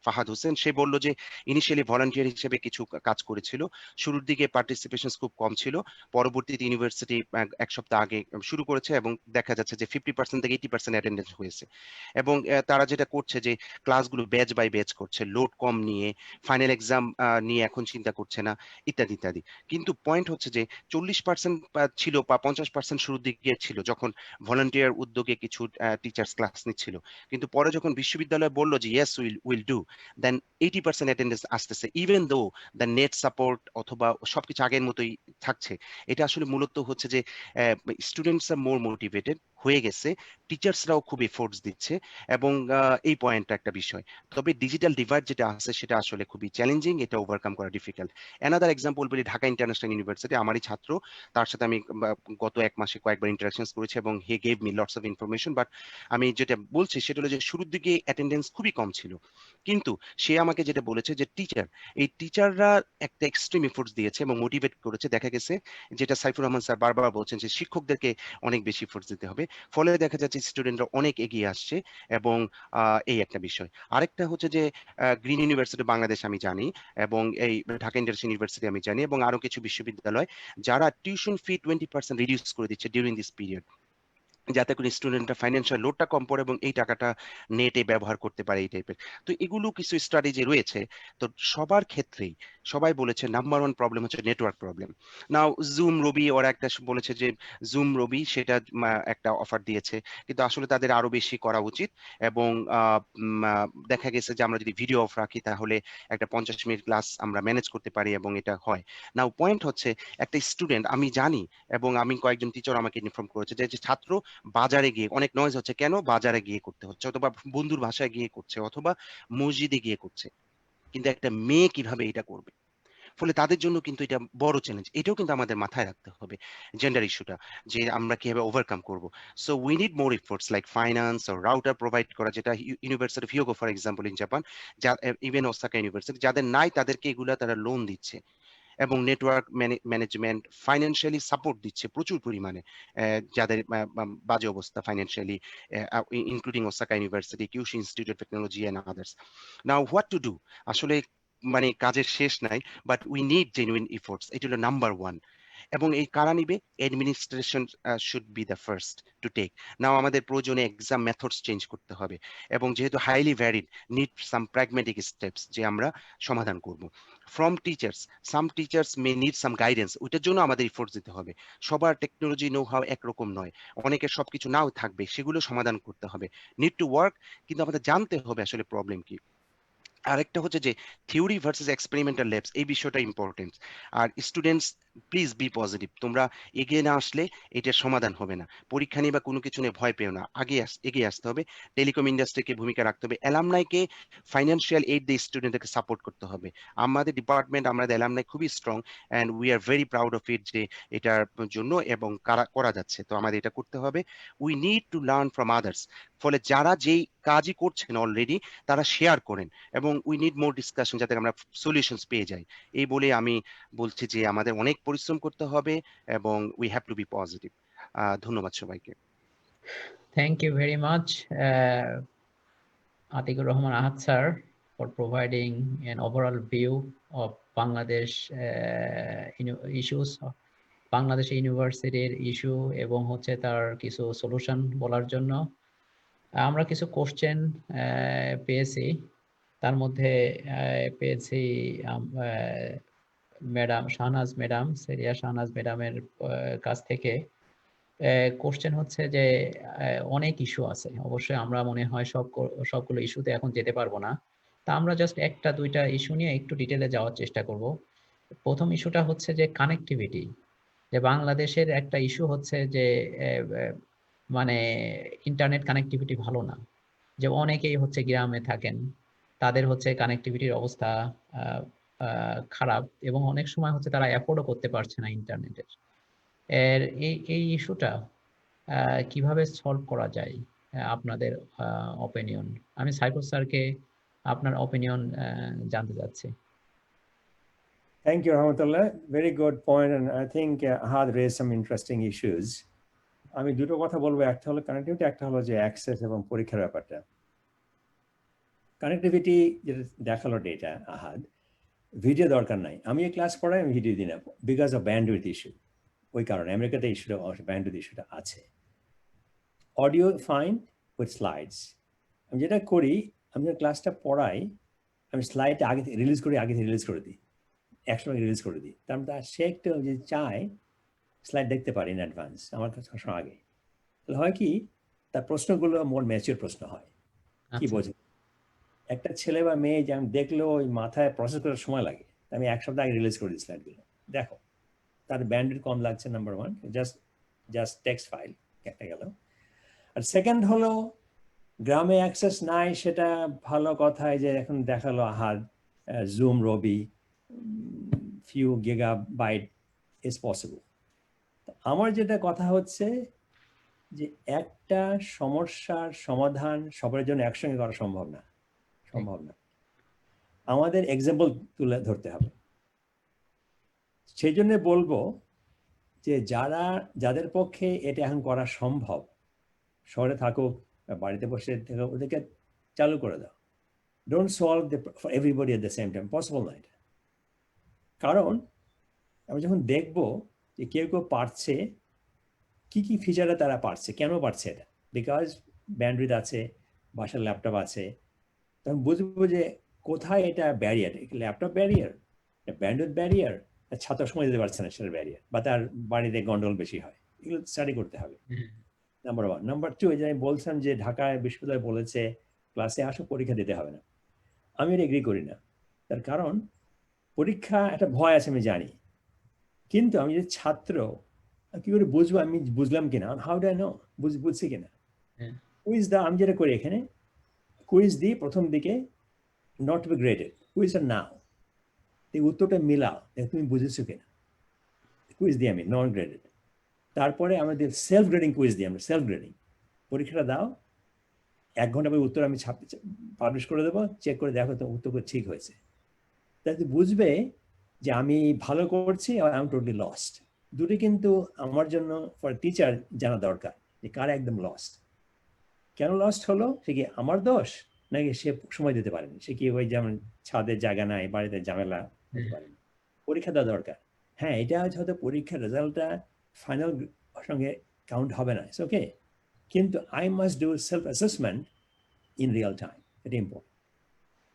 ফাহাদ হোসেন, সে বলল যে ইনিশিয়ালি ভলান্টিয়ার হিসেবে কিছু কাজ করেছিল, শুরুর দিকে পার্টিসিপেশন খুব কম ছিল, পরবর্তীতে ইউনিভার্সিটি এক সপ্তাহ আগে শুরু করেছে এবং দেখা যাচ্ছে যে 50% থেকে 80% অ্যাটেন্ডেন্স হয়েছে। এবং তারা যেটা করছে যে ক্লাসগুলো ব্যাচ বাই ব্যাচ করছে, লোড কম নিয়ে, ফাইনাল এক্সাম নিয়ে এখন চিন্তা করছে না, ইত্যাদি ইত্যাদি। কিন্তু পয়েন্ট হচ্ছে যে 40% ছিল বা 50% শুরুর দিকে ছিল যখন ভলান্টিয়ার উদ্যোগে কিছু টিচার্স ক্লাস নিচ্ছিল, কিন্তু পরে যখন বিশ্ববিদ্যালয় বলল যে yes will do, then 80% attendance আসতেছে, even though the net support অথবা সবকিছু আগের মতোই থাকছে। এটা আসলে মূলত হচ্ছে যে স্টুডেন্টস আর মোর মোটিভেটেড হয়ে গেছে, টিচার্সরাও খুব এফোর্টস দিচ্ছে, এবং এই পয়েন্টটা একটা বিষয়। তবে ডিজিটাল ডিভাইড যেটা আছে সেটা আসলে খুবই চ্যালেঞ্জিং, এটা ওভারকাম করা ডিফিকাল্ট। অ্যানাদার এক্সাম্পল বলি, ঢাকা ইন্টারন্যাশনাল ইউনিভার্সিটি, আমারই ছাত্র, তার সাথে আমি গত 1 মাসে কয়েকবার ইন্টারাকশন করেছি এবং he gave me lots of information. But আমি যেটা বলছি সেটা হলো যে শুরুর দিকে অ্যাটেন্ডেন্স খুবই কম ছিল, কিন্তু সে আমাকে যেটা বলেছে যে এই টিচাররা একটা এক্সট্রিম এফোর্টস দিয়েছে এবং মোটিভেট করেছে। দেখা গেছে যেটা সাইফুর রহমান স্যার বারবার বলছেন যে শিক্ষকদেরকে অনেক বেশি এফোর্টস দিতে হবে, ফলে দেখা যাচ্ছে স্টুডেন্টরা অনেক এগিয়ে আসছে। এবং এই একটা বিষয়। আরেকটা হচ্ছে যে গ্রিন ইউনিভার্সিটি বাংলাদেশ আমি জানি, এবং এই ঢাকা ইন্টারন্যাশনাল ইউনিভার্সিটি আমি জানি, এবং আরো কিছু বিশ্ববিদ্যালয় যারা টিউশন ফি 20% রিডিউস করে দিচ্ছে ডিউরিং দিস পিরিয়ড, যাতে করে স্টুডেন্টরা ফাইন্যান্সিয়াল লোডটা কম পড়ে এবং এই টাকাটা নেটে ব্যবহার করতে পারে, এই টাইপের। তো এগুলো কিছু স্ট্র্যাটেজি রয়েছে। তো সবার ক্ষেত্রেই সবাই বলেছে নাম্বার ওয়ান প্রবলেম হচ্ছে নেটওয়ার্ক প্রবলেম। নাও জুম রবি ওরা একটা বলেছে যে জুম রবি সেটা একটা অফার দিয়েছে, কিন্তু আসলে তাদের আরো বেশি করা উচিত। এবং দেখা গেছে যে আমরা যদি ভিডিও অফ রাখি তাহলে একটা 50 মিনিট ক্লাস আমরা ম্যানেজ করতে পারি এবং এটা হয়। নাও পয়েন্ট হচ্ছে, একটা স্টুডেন্ট আমি জানি, এবং আমি কয়েকজন টিচার আমাকে ইনফর্ম করেছে যে ছাত্র বাজারে গিয়ে, অনেক নয়েজ হচ্ছে, কেন বাজারে গিয়ে করতে হচ্ছে, অথবা বন্ধুর বাসায় গিয়ে করছে, অথবা মসজিদে গিয়ে করছে, কিন্তু একটা মেয়ে কিভাবে এটা করবে? ফলে তাদের জন্য কিন্তু এটা বড় চ্যালেঞ্জ। এটাও কিন্তু আমাদের মাথায় রাখতে হবে জেন্ডার ইস্যুটা, যে আমরা কিভাবে ওভারকাম করব। So we need more efforts like finance ও রাউটার প্রোভাইড করা, যেটা university of Hyogo for example in Japan, even Osaka university, যাদের নাই তাদেরকে এগুলা তারা লোন দিচ্ছে এবং নেটওয়ার্ক ম্যানেজমেন্ট ফাইন্যান্সিয়ালি সাপোর্ট দিচ্ছে প্রচুর পরিমাণে, যাদের বাজে অবস্থা financially, including Osaka university, Kyushu institute of technology and others. Now what to do, আসলে মানে কাজের শেষ নাই, but we need genuine efforts, এটা হলো নাম্বার ওয়ান। এবং এই কারা নিবে, administration should be the first to take. Now আমাদের প্রয়োজনে এক্সাম মেথডস চেঞ্জ করতে হবে, এবং যেহেতু highly varied, need some pragmatic steps যে আমরা সমাধান করব। From teachers, some teachers may need some guidance, ওইটার জন্য আমাদের এফোর্টস দিতে হবে। সবার টেকনোলজি নো হাউ একরকম নয়, অনেকের সবকিছু নাও থাকবে, সেগুলো সমাধান করতে হবে। নিড টু ওয়ার্ক, কিন্তু আমাদের জানতে হবে আসলে প্রবলেম কি। আরেকটা হচ্ছে যে থিওরি ভার্সেস এক্সপেরিমেন্টাল ল্যাবস, এই বিষয়টা ইম্পর্টেন্ট। আর স্টুডেন্টস প্লিজ বি পজিটিভ, তোমরা এগিয়ে না আসলে এটার সমাধান হবে না। পরীক্ষা নিয়ে বা কোনো কিছু নিয়ে ভয় পেও না, এগিয়ে আসতে হবে। টেলিকম ইন্ডাস্ট্রিকে ভূমিকা রাখতে হবে, অ্যালামনাইকে ফাইন্যান্সিয়াল এইড দিয়ে স্টুডেন্টদেরকে সাপোর্ট করতে হবে। আমাদের ডিপার্টমেন্ট, আমাদের অ্যালামনাই খুবই strong and we are very proud of it যে এটার জন্য এবং করা যাচ্ছে, তো আমাদের এটা করতে হবে। We need to learn from others, ফলে যারা যেই কাজই করছেন অলরেডি তারা শেয়ার করেন, এবং উই নিড মোর ডিসকাশন যাতে আমরা সলিউশনস পেয়ে যাই। এই বলে আমি বলছি যে আমাদের অনেক পরিশ্রম করতে হবে এবং we have to be positive. ধন্যবাদ সবাইকে। Thank you very much, Atikur Rahman Ahad sir, for providing an overall view of Bangladesh issues, Bangladesh ইউনিভার্সিটির ইস্যু এবং হচ্ছে তার কিছু সলিউশন বলার জন্য। আমরা কিছু কোশ্চেন পেয়েছি, তার মধ্যে পেয়েছি ম্যাডাম শাহনাজ ম্যাডাম, সেরিয়া শাহনাজ ম্যাডামের কাছ থেকে। কোশ্চেন হচ্ছে যে অনেক ইস্যু আছে, অবশ্যই আমরা মনে হয় সবগুলো ইস্যুতে এখন যেতে পারবো না, তা আমরা জাস্ট একটা দুইটা ইস্যু নিয়ে একটু ডিটেলে যাওয়ার চেষ্টা করব। প্রথম ইস্যুটা হচ্ছে যে কানেক্টিভিটি, যে বাংলাদেশের একটা ইস্যু হচ্ছে যে মানে ইন্টারনেট কানেক্টিভিটি ভালো না, যে অনেকেই হচ্ছে গ্রামে থাকেন, তাদের হচ্ছে কানেক্টিভিটির অবস্থা খারাপ, এবং অনেক সময় হচ্ছে তারা অ্যাফোর্ডও করতে পারছে না ইন্টারনেটের। এই ইস্যুটা কিভাবে সলভ করা যায়, আপনাদের অপিনিয়ন? আমি সাইফুল স্যারকে আপনার অপিনিয়ন জানতে চাচ্ছি। Thank you, Rahmatullah. Very good point, and I think Ahad raised some interesting issues. আমি দুটো কথা বলবো, একটা হলো কানেক্টিভিটি, একটা হলো যে অ্যাক্সেস এবং পরীক্ষার ব্যাপারটা। কানেক্টিভিটি যেটা দেখালো ডেটা আহাদ, ভিডিও দরকার নাই, আমি এই ক্লাস পড়াই আমি ভিডিও দিই না, বিকজ অফ ব্যান্ডউইথ ইস্যু। ওই কারণে আমেরিকাতে ইস্যুটা, ব্যান্ডউইথ ইস্যুটা আছে। Audio fine with slides. আমি যেটা করি, আমি ক্লাসটা পড়াই, আমি স্লাইডটা আগে থেকে রিলিজ করে দিই, একসময় রিলিজ করে দিই। তার মধ্যে সে একটু যদি চায় স্লাইড দেখতে পারি ইন অ্যাডভান্স আমার কাছে আগে, তাহলে হয় কি, তার প্রশ্নগুলো মোর ম্যাচিওর প্রশ্ন হয়। কি বোঝে একটা ছেলে বা মেয়ে, যে আমি দেখলেও ওই মাথায় প্রসেস করার সময় লাগে, আমি এক সপ্তাহ আগে রিলিজ করে দিই স্লাইডগুলো, দেখো তার ব্যান্ডউইথ কম লাগছে, number one. Just text file একটা গেল। আর সেকেন্ড হলো গ্রামে অ্যাক্সেস নাই, সেটা ভালো কথাই যে এখন দেখালো Ahad, Zoom Robi, few gigabyte is possible. আমার যেটা কথা হচ্ছে যে একটা সমস্যার সমাধান সবার জন্য একসঙ্গে করা সম্ভব না। আমাদের এক্সাম্পল তুলে ধরতে হবে। সেই জন্য বলবো যে যাদের পক্ষে এটা এখন করা সম্ভব, শহরে থাকুক বা বাড়িতে বসে থাকুক, ওদেরকে চালু করে দাও। Don't solve for everybody at the same time, possible না এটা। কারণ আমি যখন দেখবো যে কেউ পারছে, কি ফিচারে তারা পারছে, কেন পারছে এটা, বিকজ ব্যান্ডউইথ আছে, বাসার ল্যাপটপ আছে, তখন বুঝবো যে কোথায় এটা barrier. Laptop barrier, bandwidth barrier, ছাত্র সময় দিতে পারছে না সেটার ব্যারিয়ার, বা তার বাড়িতে গন্ডগোল বেশি হয়, এগুলো স্টাডি করতে হবে। Number one. নাম্বার টু, যে আমি বলছিলাম যে ঢাকায় বিশ্ববিদ্যালয় বলেছে ক্লাসে আসো, পরীক্ষা দিতে হবে না। আমি এটা এগ্রি করি না। তার কারণ পরীক্ষা একটা ভয় আছে, আমি জানি, কিন্তু আমি যে ছাত্র, কি করে বুঝবো আমি বুঝলাম কিনা? হাউ ডু আই নো বুঝছি কিনা? কুইজ আমি যেটা করি এখানে, কুইজ দিই প্রথম দিকে, not to be graded, quiz আর নাও। এই উত্তরটা মিলাও, দেখ তুমি বুঝেছো কিনা। কুইজ দিই আমি, নন গ্রেডেড। তারপরে আমাদের সেলফ গ্রেডিং কুইজ দিই আমরা, সেলফ গ্রেডিং। পরীক্ষাটা দাও, 1 ঘন্টা পরে উত্তর আমি পাবলিশ করে দেবো, চেক করে দেখো তো উত্তর ঠিক হয়েছে। তাতে বুঝবে যে আমি ভালো করছি আর আই এম টোটালি লস্ট। দুটি কিন্তু আমার জন্য ফর টিচার জানা দরকার যে কার একদম লস্ট। কেন লস্ট হলো, সে কি আমার দোষ নাকি সে সময় দিতে পারেনি, সে কি ওই যেমন ছাদের জায়গা নাই, বাড়িতে ঝামেলা হতে পারেনি। পরীক্ষা দেওয়া দরকার। হ্যাঁ, এটা হয়তো পরীক্ষার রেজাল্টটা ফাইনাল সঙ্গে কাউন্ট হবে না, ওকে, কিন্তু I must do self assessment in real time, এটা ইম্পর্টেন্ট।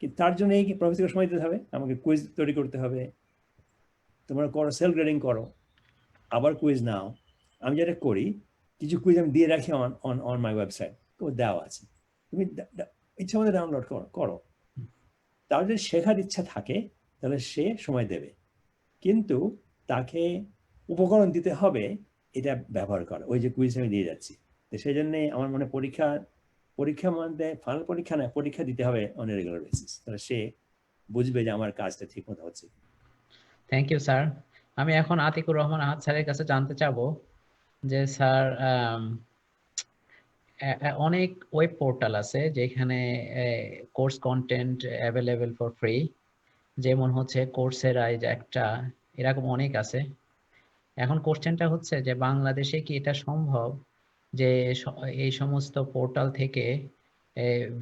কিন্তু তার জন্য এই প্রফেসরকে সময় দিতে হবে, আমাকে কুইজ তৈরি করতে হবে। তোমরা করো, সেলফ গ্রেডিং করো, আবার কুইজ নাও। আমি যেটা করি, কিছু কুইজ আমি দিয়ে রাখি অন মাই ওয়েবসাইট, দেওয়া আছে, তুমি ইচ্ছা মতো ডাউনলোড করো। তার যদি শেখার ইচ্ছা থাকে তাহলে সে সময় দেবে, কিন্তু তাকে উপকরণ দিতে হবে এটা ব্যবহার করা, ওই যে কুইজ আমি দিয়ে যাচ্ছি। তো সেই জন্যে আমার মনে পরীক্ষা মধ্যে ফাইনাল পরীক্ষা না, পরীক্ষা দিতে হবে অন রেগুলার বেসিস, তাহলে সে বুঝবে যে আমার কাজটা ঠিক মতো হচ্ছে। Thank you sir. আমি এখন আতিকুর রহমান আহাদ স্যারের কাছে জানতে চাবো যে স্যার, অনেক ওয়েব পোর্টাল আছে যেখানে course content available for free, যেমন হচ্ছে কোর্সেরা, একটা, এরকম অনেক আছে। এখন কোশ্চেনটা হচ্ছে যে বাংলাদেশে কি এটা সম্ভব যে এই সমস্ত পোর্টাল থেকে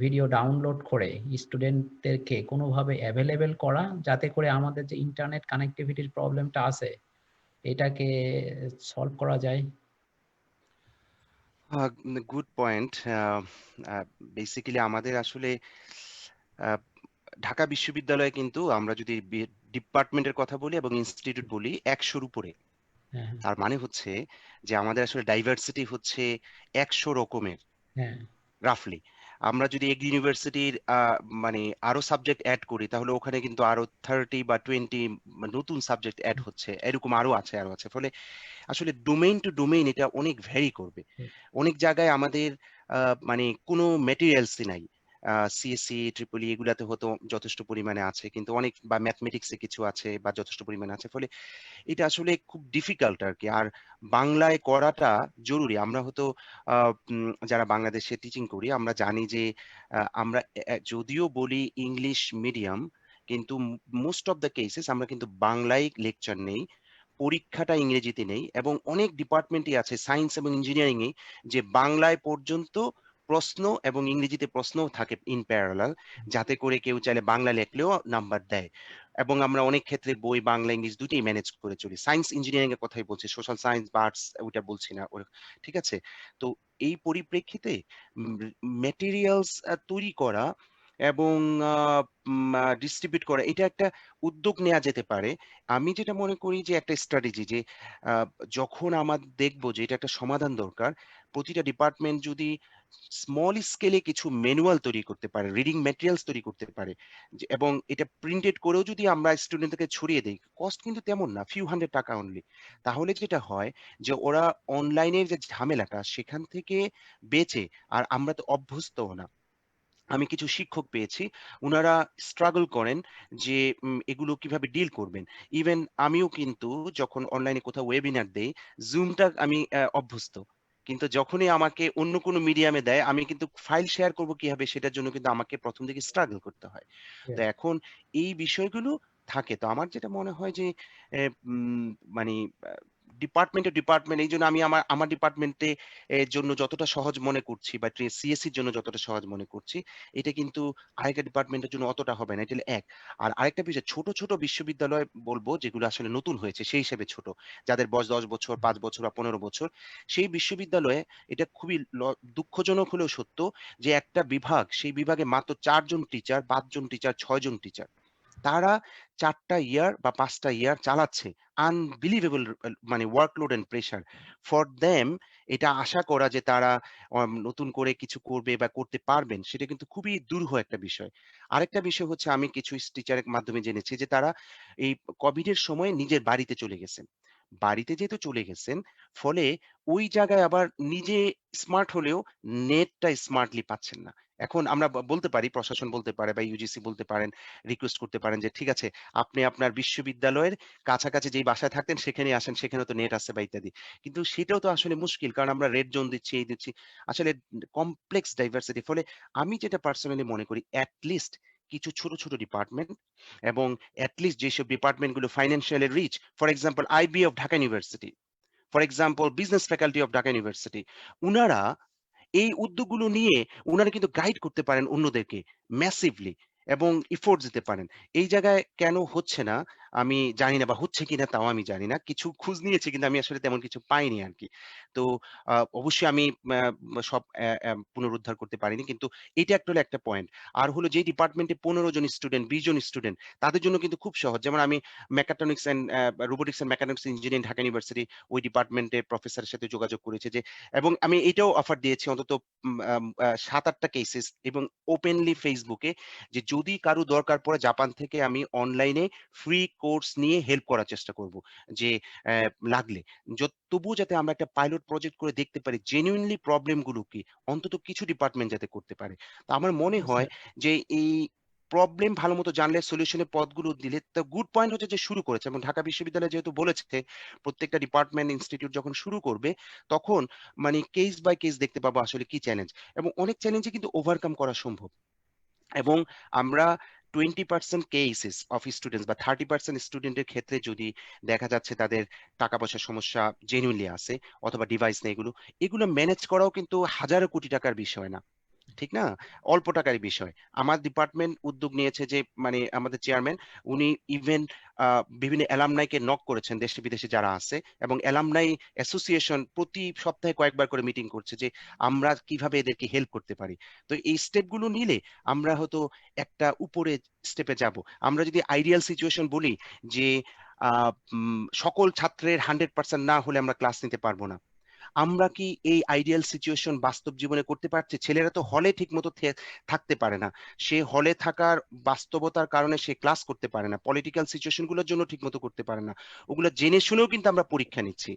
ভিডিও ডাউনলোড করে স্টুডেন্টদেরকে কোনোভাবে অ্যাভেলেবেল করা, যাতে করে আমাদের যে ইন্টারনেট কানেক্টিভিটির প্রবলেমটা আছে এটাকে সলভ করা যায়? Good point. বেসিক্যালি আমাদের আসলে আহ, ঢাকা বিশ্ববিদ্যালয়ে কিন্তু আমরা যদি ডিপার্টমেন্টের কথা বলি এবং ইনস্টিটিউট বলি 100-র উপরে। হ্যাঁ, তার মানে হচ্ছে যে আমাদের আসলে ডাইভার্সিটি হচ্ছে 100 রকমের হ্যাঁ, রাফলি। আমরা যদি এক ইউনিভার্সিটির মানে আরো সাবজেক্ট অ্যাড করি তাহলে ওখানে কিন্তু আরো 30 বা 20 নতুন সাবজেক্ট অ্যাড হচ্ছে, এরকম আরো আছে। ফলে আসলে ডোমেইন টু ডোমেইন এটা অনেক ভ্যারি করবে। অনেক জায়গায় আমাদের মানে কোনো ম্যাটেরিয়ালসই নাই। সিএসসি, ট্রিপলি এগুলাতে হয়তো যথেষ্ট পরিমাণে আছে, কিন্তু অনেক বা ম্যাথমেটিক্সে কিছু আছে বা যথেষ্ট পরিমাণে আছে। ফলে এটা আসলে খুব ডিফিকাল্ট আর কি। আর বাংলায় করাটা জরুরি। আমরা হয়তো যারা বাংলাদেশে টিচিং করি আমরা জানি যে আমরা যদিও বলি ইংলিশ মিডিয়াম, কিন্তু মোস্ট অফ দ্য কেসেস আমরা কিন্তু বাংলায় লেকচার নেই, পরীক্ষাটা ইংরেজিতে নেই, এবং অনেক ডিপার্টমেন্টই আছে সায়েন্স এবং ইঞ্জিনিয়ারিং এ যে বাংলায় পর্যন্ত প্রশ্ন এবং ইংরেজিতে প্রশ্নও থাকে ইন প্যারালাল, যাতে করে কেউ চাইলে বাংলা লেখলেও নাম্বার দেয়। এবং আমরা অনেক ক্ষেত্রে বই বাংলা ইংলিশ দুটোই ম্যানেজ করে চলি। সায়েন্স ইঞ্জিনিয়ারিং এর কথাই বলছি, সোশ্যাল সায়েন্স বা আর্টস ওইটা বলছি না। ঠিক আছে? তো এই পরিপ্রেক্ষিতে ম্যাটেরিয়ালস তৈরি করা এবং ডিস্ট্রিবিউট করা, এটা একটা উদ্যোগ নেওয়া যেতে পারে। আমি যেটা মনে করি যে একটা স্ট্র্যাটেজি যে আহ, যখন আমাদের দেখবো যে এটা একটা সমাধান দরকার, প্রতিটা ডিপার্টমেন্ট যদি স্মল স্কেলে কিছু ম্যানুয়াল তৈরি করতে পারে, রিডিং ম্যাটেরিয়ালস তৈরি করতে পারে, এবং এটা প্রিন্টেড করেও যদি আমরা স্টুডেন্টদেরকে ছড়িয়ে দিই, কস্ট কিন্তু তেমন না, ফিউ হান্ড্রেড টাকা অনলি। তাহলে যেটা হয় যে ওরা অনলাইনের যে ঝামেলাটা সেখান থেকে বেঁচে, আর আমরা তো অভ্যস্তও না। আমি কিছু শিক্ষক পেয়েছি, উনারা স্ট্রাগল করেন যে এগুলো কিভাবে ডিল করবেন। ইভেন আমিও কিন্তু যখন অনলাইনে কোথাও ওয়েবিনার দেই, জুমটা আমি অভ্যস্ত, কিন্তু যখনই আমাকে অন্য কোনো মিডিয়ামে দেয় আমি কিন্তু ফাইল শেয়ার করব কিভাবে সেটার জন্য কিন্তু আমাকে প্রথম থেকে স্ট্রাগল করতে হয়। তো এখন এই বিষয়গুলো থাকে। তো আমার যেটা মনে হয় যে আহ, উম, মানে ডিপার্টমেন্ট, এই জন্য আমি আমার ডিপার্টমেন্টে এর জন্য যতটা সহজ মনে করছি বা সিএসসির জন্য যতটা সহজ মনে করছি, এটা কিন্তু আরেকটা ডিপার্টমেন্টের জন্য অতটা হবে না। এটা হলো এক। আর আরেকটা বিষয়, ছোট ছোট বিশ্ববিদ্যালয় বলবো যেগুলো আসলে নতুন হয়েছে সেই হিসেবে ছোট, যাদের বয়স 10 বছর, 5 বছর বা 15 বছর, সেই বিশ্ববিদ্যালয়ে এটা খুবই দুঃখজনক হলেও সত্য যে একটা বিভাগ, সেই বিভাগে মাত্র 4 জন টিচার, 5 জন টিচার, 6 জন টিচার, তারা 4টা ইয়ার বা 5টা ইয়ার চালাচ্ছে। আনবিলিভেবল মানে workload and pressure for them. এটা আশা করা যে তারা নতুন করে কিছু করবে বা করতে পারবেন, সেটা কিন্তু খুবই দুরূহ একটা বিষয়। আরেকটা বিষয় হচ্ছে, আমি কিছু টিচারের মাধ্যমে জেনেছি যে তারা এই কোভিড এর সময় নিজের বাড়িতে চলে গেছেন। বাড়িতে যেহেতু চলে গেছেন, ফলে ওই জায়গায় আবার নিজে স্মার্ট হলেও নেটটা স্মার্টলি পাচ্ছেন না। এখন আমরা বলতে পারি, প্রশাসন বলতে পারে বা ইউজিসি বলতে পারেন, রিকোয়েস্ট করতে পারেন যে ঠিক আছে আপনি আপনার বিশ্ববিদ্যালয়ের কাছাকাছি যেই বাসায় থাকতেন সেখানে আসেন, সেখানে তো নেট আছে বা ইত্যাদি। কিন্তু সেটাও তো আসলে মুশকিল, কারণ আমরা রেড জোন দিচ্ছি, এই দিচ্ছি, আসলে কমপ্লেক্স ডাইভার্সিটি। ফলে আমি যেটা পার্সোনালি মনে করি, অ্যাট লিস্ট কিছু ছোট ছোট ডিপার্টমেন্ট, এবং অ্যাট লিস্ট যেসব ডিপার্টমেন্টগুলো financially rich, for example IB of Dhaka university, for example business faculty of Dhaka university, উনারা এই উদ্যোগগুলো নিয়ে উনারা কিন্তু গাইড করতে পারেন অন্যদেরকে ম্যাসিভলি, এবং ইফোর্ট দিতে পারেন। এই জায়গায় কেন হচ্ছে না আমি জানি না, বা হচ্ছে কিনা তাও আমি জানি না। কিছু খোঁজ নিয়েছি কিন্তু আমি আসলে তেমন কিছু পাইনি আরকি। তো অবশ্যই আমি সব পুনরুদ্ধার করতে পারিনি। কিন্তু এটা একটা হলো একটা পয়েন্ট। আর হলো যে ডিপার্টমেন্টে ১৫ জন স্টুডেন্ট, ২০ জন স্টুডেন্ট, তাদের জন্য কিন্তু খুব সহজ। যেমন আমি mechatronics and robotics and mechanics engineering Dhaka university, ওই ডিপার্টমেন্টের প্রফেসরের সাথে যোগাযোগ করেছি যে, এবং আমি এটাও অফার দিয়েছি অন্তত ৭-৮টা কেসেস, এবং ওপেনলি ফেসবুকে, যে যদি কারো দরকার পড়ে জাপান থেকে আমি অনলাইনে ফ্রি কোর্স নিয়ে হেল্প করার চেষ্টা করব, যে লাগলে তবুও যাতে আমরা একটা পাইলট প্রজেক্ট করে দেখতে পারি জেনুইনলি প্রবলেম গুলো কি, অন্তত কিছু ডিপার্টমেন্ট যাতে করতে পারে। তো আমার মনে হয় যে এই প্রবলেম ভালো মতো জানলে, সলিউশনের পথগুলো দিলে, তো গুড পয়েন্ট হচ্ছে যে শুরু করেছে, এবং ঢাকা বিশ্ববিদ্যালয় যেহেতু বলেছে প্রত্যেকটা ডিপার্টমেন্ট ইনস্টিটিউট যখন শুরু করবে, তখন মানে কেস বাই কেস দেখতে পাবো আসলে কি চ্যালেঞ্জ, এবং অনেক চ্যালেঞ্জে কিন্তু ওভারকাম করা সম্ভব। এবং আমরা 20% কেসেস অফ স্টুডেন্টস বা 30% স্টুডেন্টের ক্ষেত্রে যদি দেখা যাচ্ছে তাদের টাকা পয়সার সমস্যা জেনুইনলি আছে, অথবা ডিভাইস নেই, এগুলো এগুলো ম্যানেজ করাও কিন্তু হাজারো কোটি টাকার বিষয় না, ঠিক না? অল্প টাকারই বিষয়। আমার ডিপার্টমেন্ট উদ্যোগ নিয়েছে যে, মানে আমাদের চেয়ারম্যান, উনি ইভেন বিভিন্ন অ্যালামনাইকে নক করেছেন দেশে বিদেশে যারা আছে, এবং অ্যালামনাই অ্যাসোসিয়েশন প্রতি সপ্তাহে কয়েকবার করে মিটিং করছে যে আমরা কিভাবে এদেরকে হেল্প করতে পারি। তো এই স্টেপগুলো নিলে আমরা হয়তো একটা উপরে স্টেপে যাব। আমরা যদি আইডিয়াল সিচুয়েশন বলি যে সকল ছাত্রের 100% না হলে আমরা ক্লাস নিতে পারবো না, আমরা কি এই আইডিয়াল সিচুয়েশন বাস্তব জীবনে করতে পারছি? ছেলেরা তো হলে ঠিকমতো থাকতে পারে না। সে হলে থাকার বাস্তবতার কারণে সে ক্লাস করতে পারে না। পলিটিক্যাল সিচুয়েশন গুলোর জন্য ঠিকমতো করতে পারে না। ওগুলো জেনে শুনেও কিন্তু আমরা পরীক্ষা নিচ্ছি।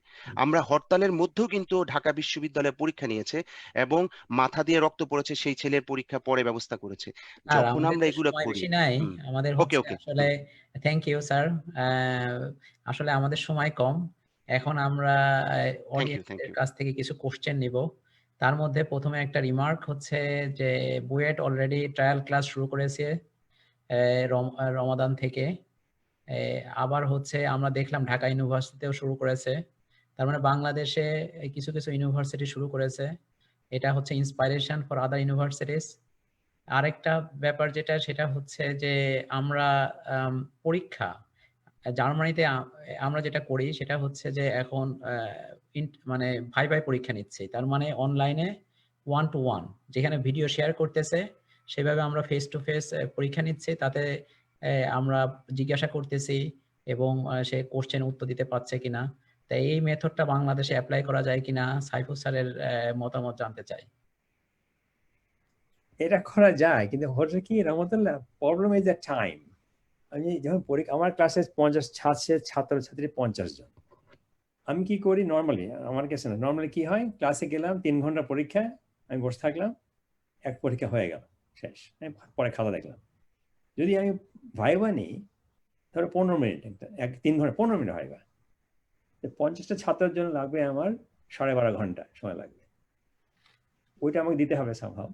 আমরা হরতালের মধ্যেও কিন্তু ঢাকা বিশ্ববিদ্যালয়ে পরীক্ষা নিয়েছে, এবং মাথা দিয়ে রক্ত পড়েছে সেই ছেলের পরীক্ষা পরে ব্যবস্থা করেছে। আর যখন আমাদের আমরা তো এগুলো সময় করি। বেশি নাই। হুম। আমাদের ওকে, হচ্ছে ওকে। আসলে, থ্যাংক ইউ স্যার। আসলে আমাদের সময় কম। এখন আমরা থ্যাংক ইউ, অডিয়েন্স থ্যাংক এর ইউ। কাছ থেকে কিছু কোশ্চেন নিব। তার মধ্যে প্রথমে একটা রিমার্ক হচ্ছে যে বুয়েট অলরেডি ট্রায়াল ক্লাস শুরু করেছে রমাদান থেকে। আবার হচ্ছে আমরা দেখলাম ঢাকা ইউনিভার্সিটিতেও শুরু করেছে। তার মানে বাংলাদেশে কিছু কিছু ইউনিভার্সিটি শুরু করেছে। এটা হচ্ছে ইন্সপাইরেশন ফর আদার ইউনিভার্সিটিস। আরেকটা ব্যাপার যেটা, সেটা হচ্ছে যে আমরা পরীক্ষা জার্মানিতে আমরা যেটা করি সেটা হচ্ছে যে এখন মানে ভাই পরীক্ষা নিচ্ছি। তার মানে অনলাইনে 1 to 1, যেখানে ভিডিও শেয়ার করতেছে সেভাবে আমরা ফেস টু ফেস পরীক্ষা নিচ্ছি। তাতে আমরা জিজ্ঞাসা করতেছি এবং সে কোশ্চেন উত্তর দিতে পারছে কিনা। তাই এই মেথডটা বাংলাদেশে অ্যাপ্লাই করা যায় কিনা সাইফুল স্যারের মতামত জানতে চাই। এটা করা যায়, কিন্তু হচ্ছে কি রহমতুল্লাহ, প্রবলেম ইজ দ্য টাইম। আমি যখন পরীক্ষা, আমার ক্লাসে 50 ছাত্রছাত্রী 50 জন। আমি কি করি নর্মালি, আমার কাছে না, নর্মালি কি হয়, ক্লাসে গেলাম 3 ঘন্টা পরীক্ষা, আমি বসে থাকলাম, এক পরীক্ষা হয়ে গেল, শেষ, আমি পরে খাতা দেখলাম। যদি আমি ভাইবা নিই, ধরো 15 মিনিট, এক 3 ঘন্টা 15 মিনিট ভাইবা, 50টা ছাত্রের জন্য লাগবে আমার 12.5 ঘন্টা সময় লাগবে। ওইটা আমাকে দিতে হবে সামহাও।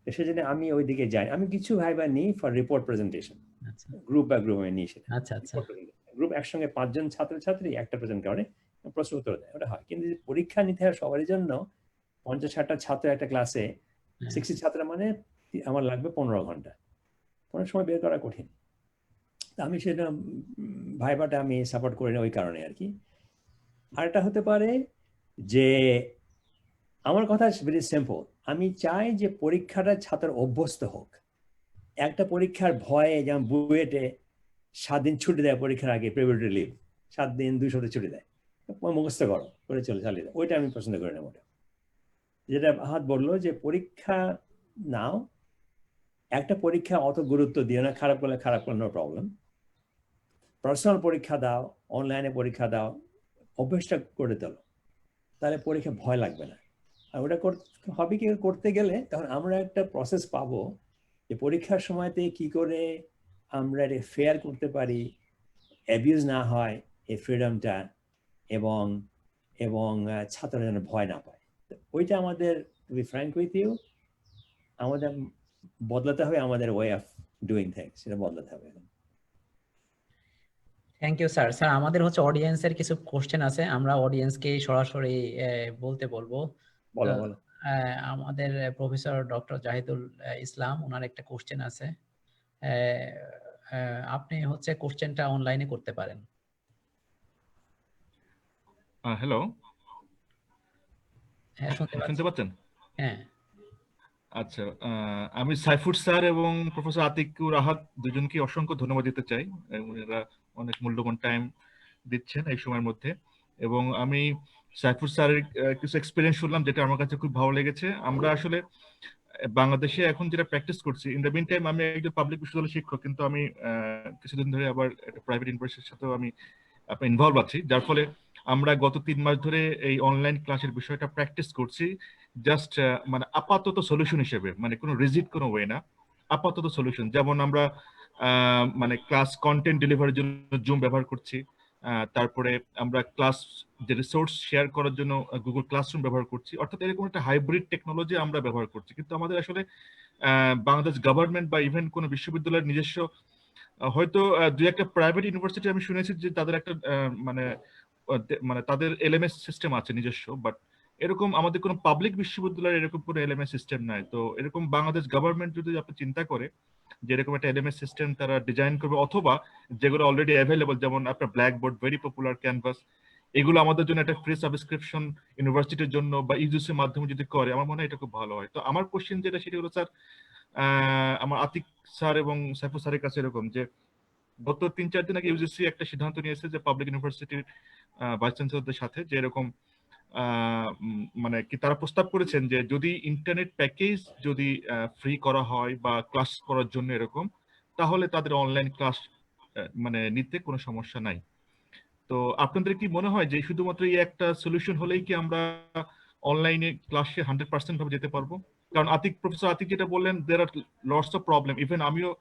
সেজন্য আমি ওই দিকে যাই। আমি কিছু ভাইবা নিই ফর রিপোর্ট প্রেজেন্টেশন, আচ্ছা গ্রুপ বা গ্রুপ আমি নিই সেটা। আচ্ছা আচ্ছা গ্রুপ একসঙ্গে 5 জন ছাত্রছাত্রী একটা প্রেজেন্ট করে প্রশ্ন উত্তর দেয়, ওটা হয়। কিন্তু যদি পরীক্ষা নিতে হয় সবারই জন্য, 50-60টা ছাত্র একটা ক্লাসে, 60 ছাত্র মানে আমার লাগবে 15 ঘন্টা। 15 সময় বের করা কঠিন। আমি সেটা ভাইবাটা আমি সাপোর্ট করি না ওই কারণে আর কি। আরেকটা হতে পারে যে, আমার কথা ভেরি সিম্পল, আমি চাই যে পরীক্ষাটা ছাত্র অভ্যস্ত হোক। একটা পরীক্ষার ভয়ে, যেমন বুয়েটে 7 দিন ছুটি দেয় পরীক্ষার আগে, প্রিপারেটরি লিভ 7 দিন 2 সপ্তাহ ছুটি দেয়, মুখস্থ করো করে চালিয়ে দেয়, ওইটা আমি পছন্দ করি না মোটা। যেটা আহাদ বললো যে পরীক্ষা নাও, একটা পরীক্ষা অত গুরুত্ব দিও না, খারাপ করলে নো প্রবলেম। পার্সোনাল পরীক্ষা দাও, অনলাইনে পরীক্ষা দাও, অভ্যেসটা করে তোলো, তাহলে পরীক্ষা ভয় লাগবে না। আর ওটা হবে কি করতে গেলে তখন আমরা একটা প্রসেস পাবো যে পরীক্ষার সময়তে কি করে আমরা এটা ফেয়ার করতে পারি, অ্যাবিউজ না হয় এই ফ্রিডমটা, এবং এবং ছাত্ররা যেন ভয় না পায়। ওইটা আমাদের, to be frank with you, আমাদের বদলাতে হবে, আমাদের ওয়ে অফ ডুইং থিংস সেটা বদলাতে হবে। Thank you sir. স্যার আমাদের হচ্ছে অডিয়েন্সের কিছু কোশ্চেন আছে, আমরা অডিয়েন্সকে সরাসরি বলতে বলবো। বলো তো, বলো। আমাদের প্রফেসর ডক্টর জাহিদুল ইসলাম, ওনার একটা কোশ্চেন আছে, আপনি হচ্ছে কোশ্চেনটা অনলাইনে করতে পারেন। হ্যালো, হ্যাঁ, শুনতে শুনতে পাচ্ছি। পাচ্ছেন? হ্যাঁ, আচ্ছা, আমি সাইফুর স্যার এবং প্রফেসর আতিকুর আহাদ দুজনকে অসংখ্য ধন্যবাদ দিতে চাই। ওনারা অনেক মূল্যবান টাইম দিচ্ছেন এই সময়ের মধ্যে, এবং আমি সাইফুর স্যারের কিছু এক্সপিরিয়েন্স শুনলাম যেটা আমার কাছে খুব ভালো লেগেছে। আমরা আসলে বাংলাদেশে এখন যেটা প্র্যাকটিস করছি, ইন দ্য মিন টাইম আমি একজন পাবলিক বিশ্ববিদ্যালয়ের শিক্ষক, কিন্তু আমি কিছুদিন ধরে আবার একটা প্রাইভেট ইউনিভার্সিটির সাথেও আমি ইনভলভ আছি, যার ফলে আমরা গত 3 মাস ধরে এই অনলাইন ক্লাসের বিষয়টা প্র্যাকটিস করছি। জাস্ট মানে আপাতত সলিউশন হিসেবে, মানে কোনো রিজিড কোনো ওয়ে না, আপাতত সলিউশন। যেমন আমরা মানে ক্লাস কন্টেন্ট ডেলিভারির জন্য জুম ব্যবহার করছি, তারপরে আমরা ক্লাস যে রিসোর্স শেয়ার করার জন্য গুগল ক্লাসরুম ব্যবহার করছি। অর্থাৎ এরকম একটা হাইব্রিড টেকনোলজি আমরা ব্যবহার করছি, কিন্তু আমাদের আসলে বাংলাদেশ গভর্নমেন্ট বা ইভেন কোনো বিশ্ববিদ্যালয়ের নিজস্ব, হয়তো দুই একটা প্রাইভেট ইউনিভার্সিটি আমি শুনেছি যে তাদের একটা মানে মানে তাদের এলএমএস সিস্টেম আছে নিজস্ব, বাট এরকম আমাদের কোনো পাবলিক বিশ্ববিদ্যালয়ের এরকম কোনো এলএমএস সিস্টেম নাই। তো এরকম বাংলাদেশ গভর্নমেন্ট যদি আপনি চিন্তা করে যে এরকম একটা এলএমএস সিস্টেম তারা ডিজাইন করবে, অথবা যেগুলো অলরেডি অ্যাভেলেবল, যেমন আপনার ব্ল্যাকবোর্ড, ভেরি পপুলার, ক্যানভাস, এগুলো আমাদের জন্য একটা ফ্রি সাবস্ক্রিপশন ইউনিভার্সিটির জন্য বা ইউজিসির মাধ্যমে যদি করে, আমার মনে হয় এটা খুব ভালো হয়। তো আমার কোশ্চেন যেটা সেটা হলো স্যার, আমার আতিক স্যার এবং সাইফুর স্যারের কাছে এরকম যে গত 3-4 দিন আগে ইউজিসি একটা সিদ্ধান্ত নিয়েছে যে পাবলিক ইউনিভার্সিটির ভাইস চ্যান্সেলরদের সাথে, যে এরকম মানে কি তারা প্রস্তাব করেছেন যে যদি ইন্টারনেট প্যাকেজ যদি ফ্রি করা হয় বা ক্লাস করার জন্য এরকম, তাহলে তাদের অনলাইন ক্লাস মানে নিতে কোনো সমস্যা নাই। তো আপনাদের কি মনে হয় যে শুধুমাত্র এই একটা সলিউশন হলেই কি আমরা অনলাইনে ক্লাসে 100% ভাবে যেতে পারবো? কারণ প্রফেসর আতিক যেটা বললেন, there are lots of problem. Even আমিও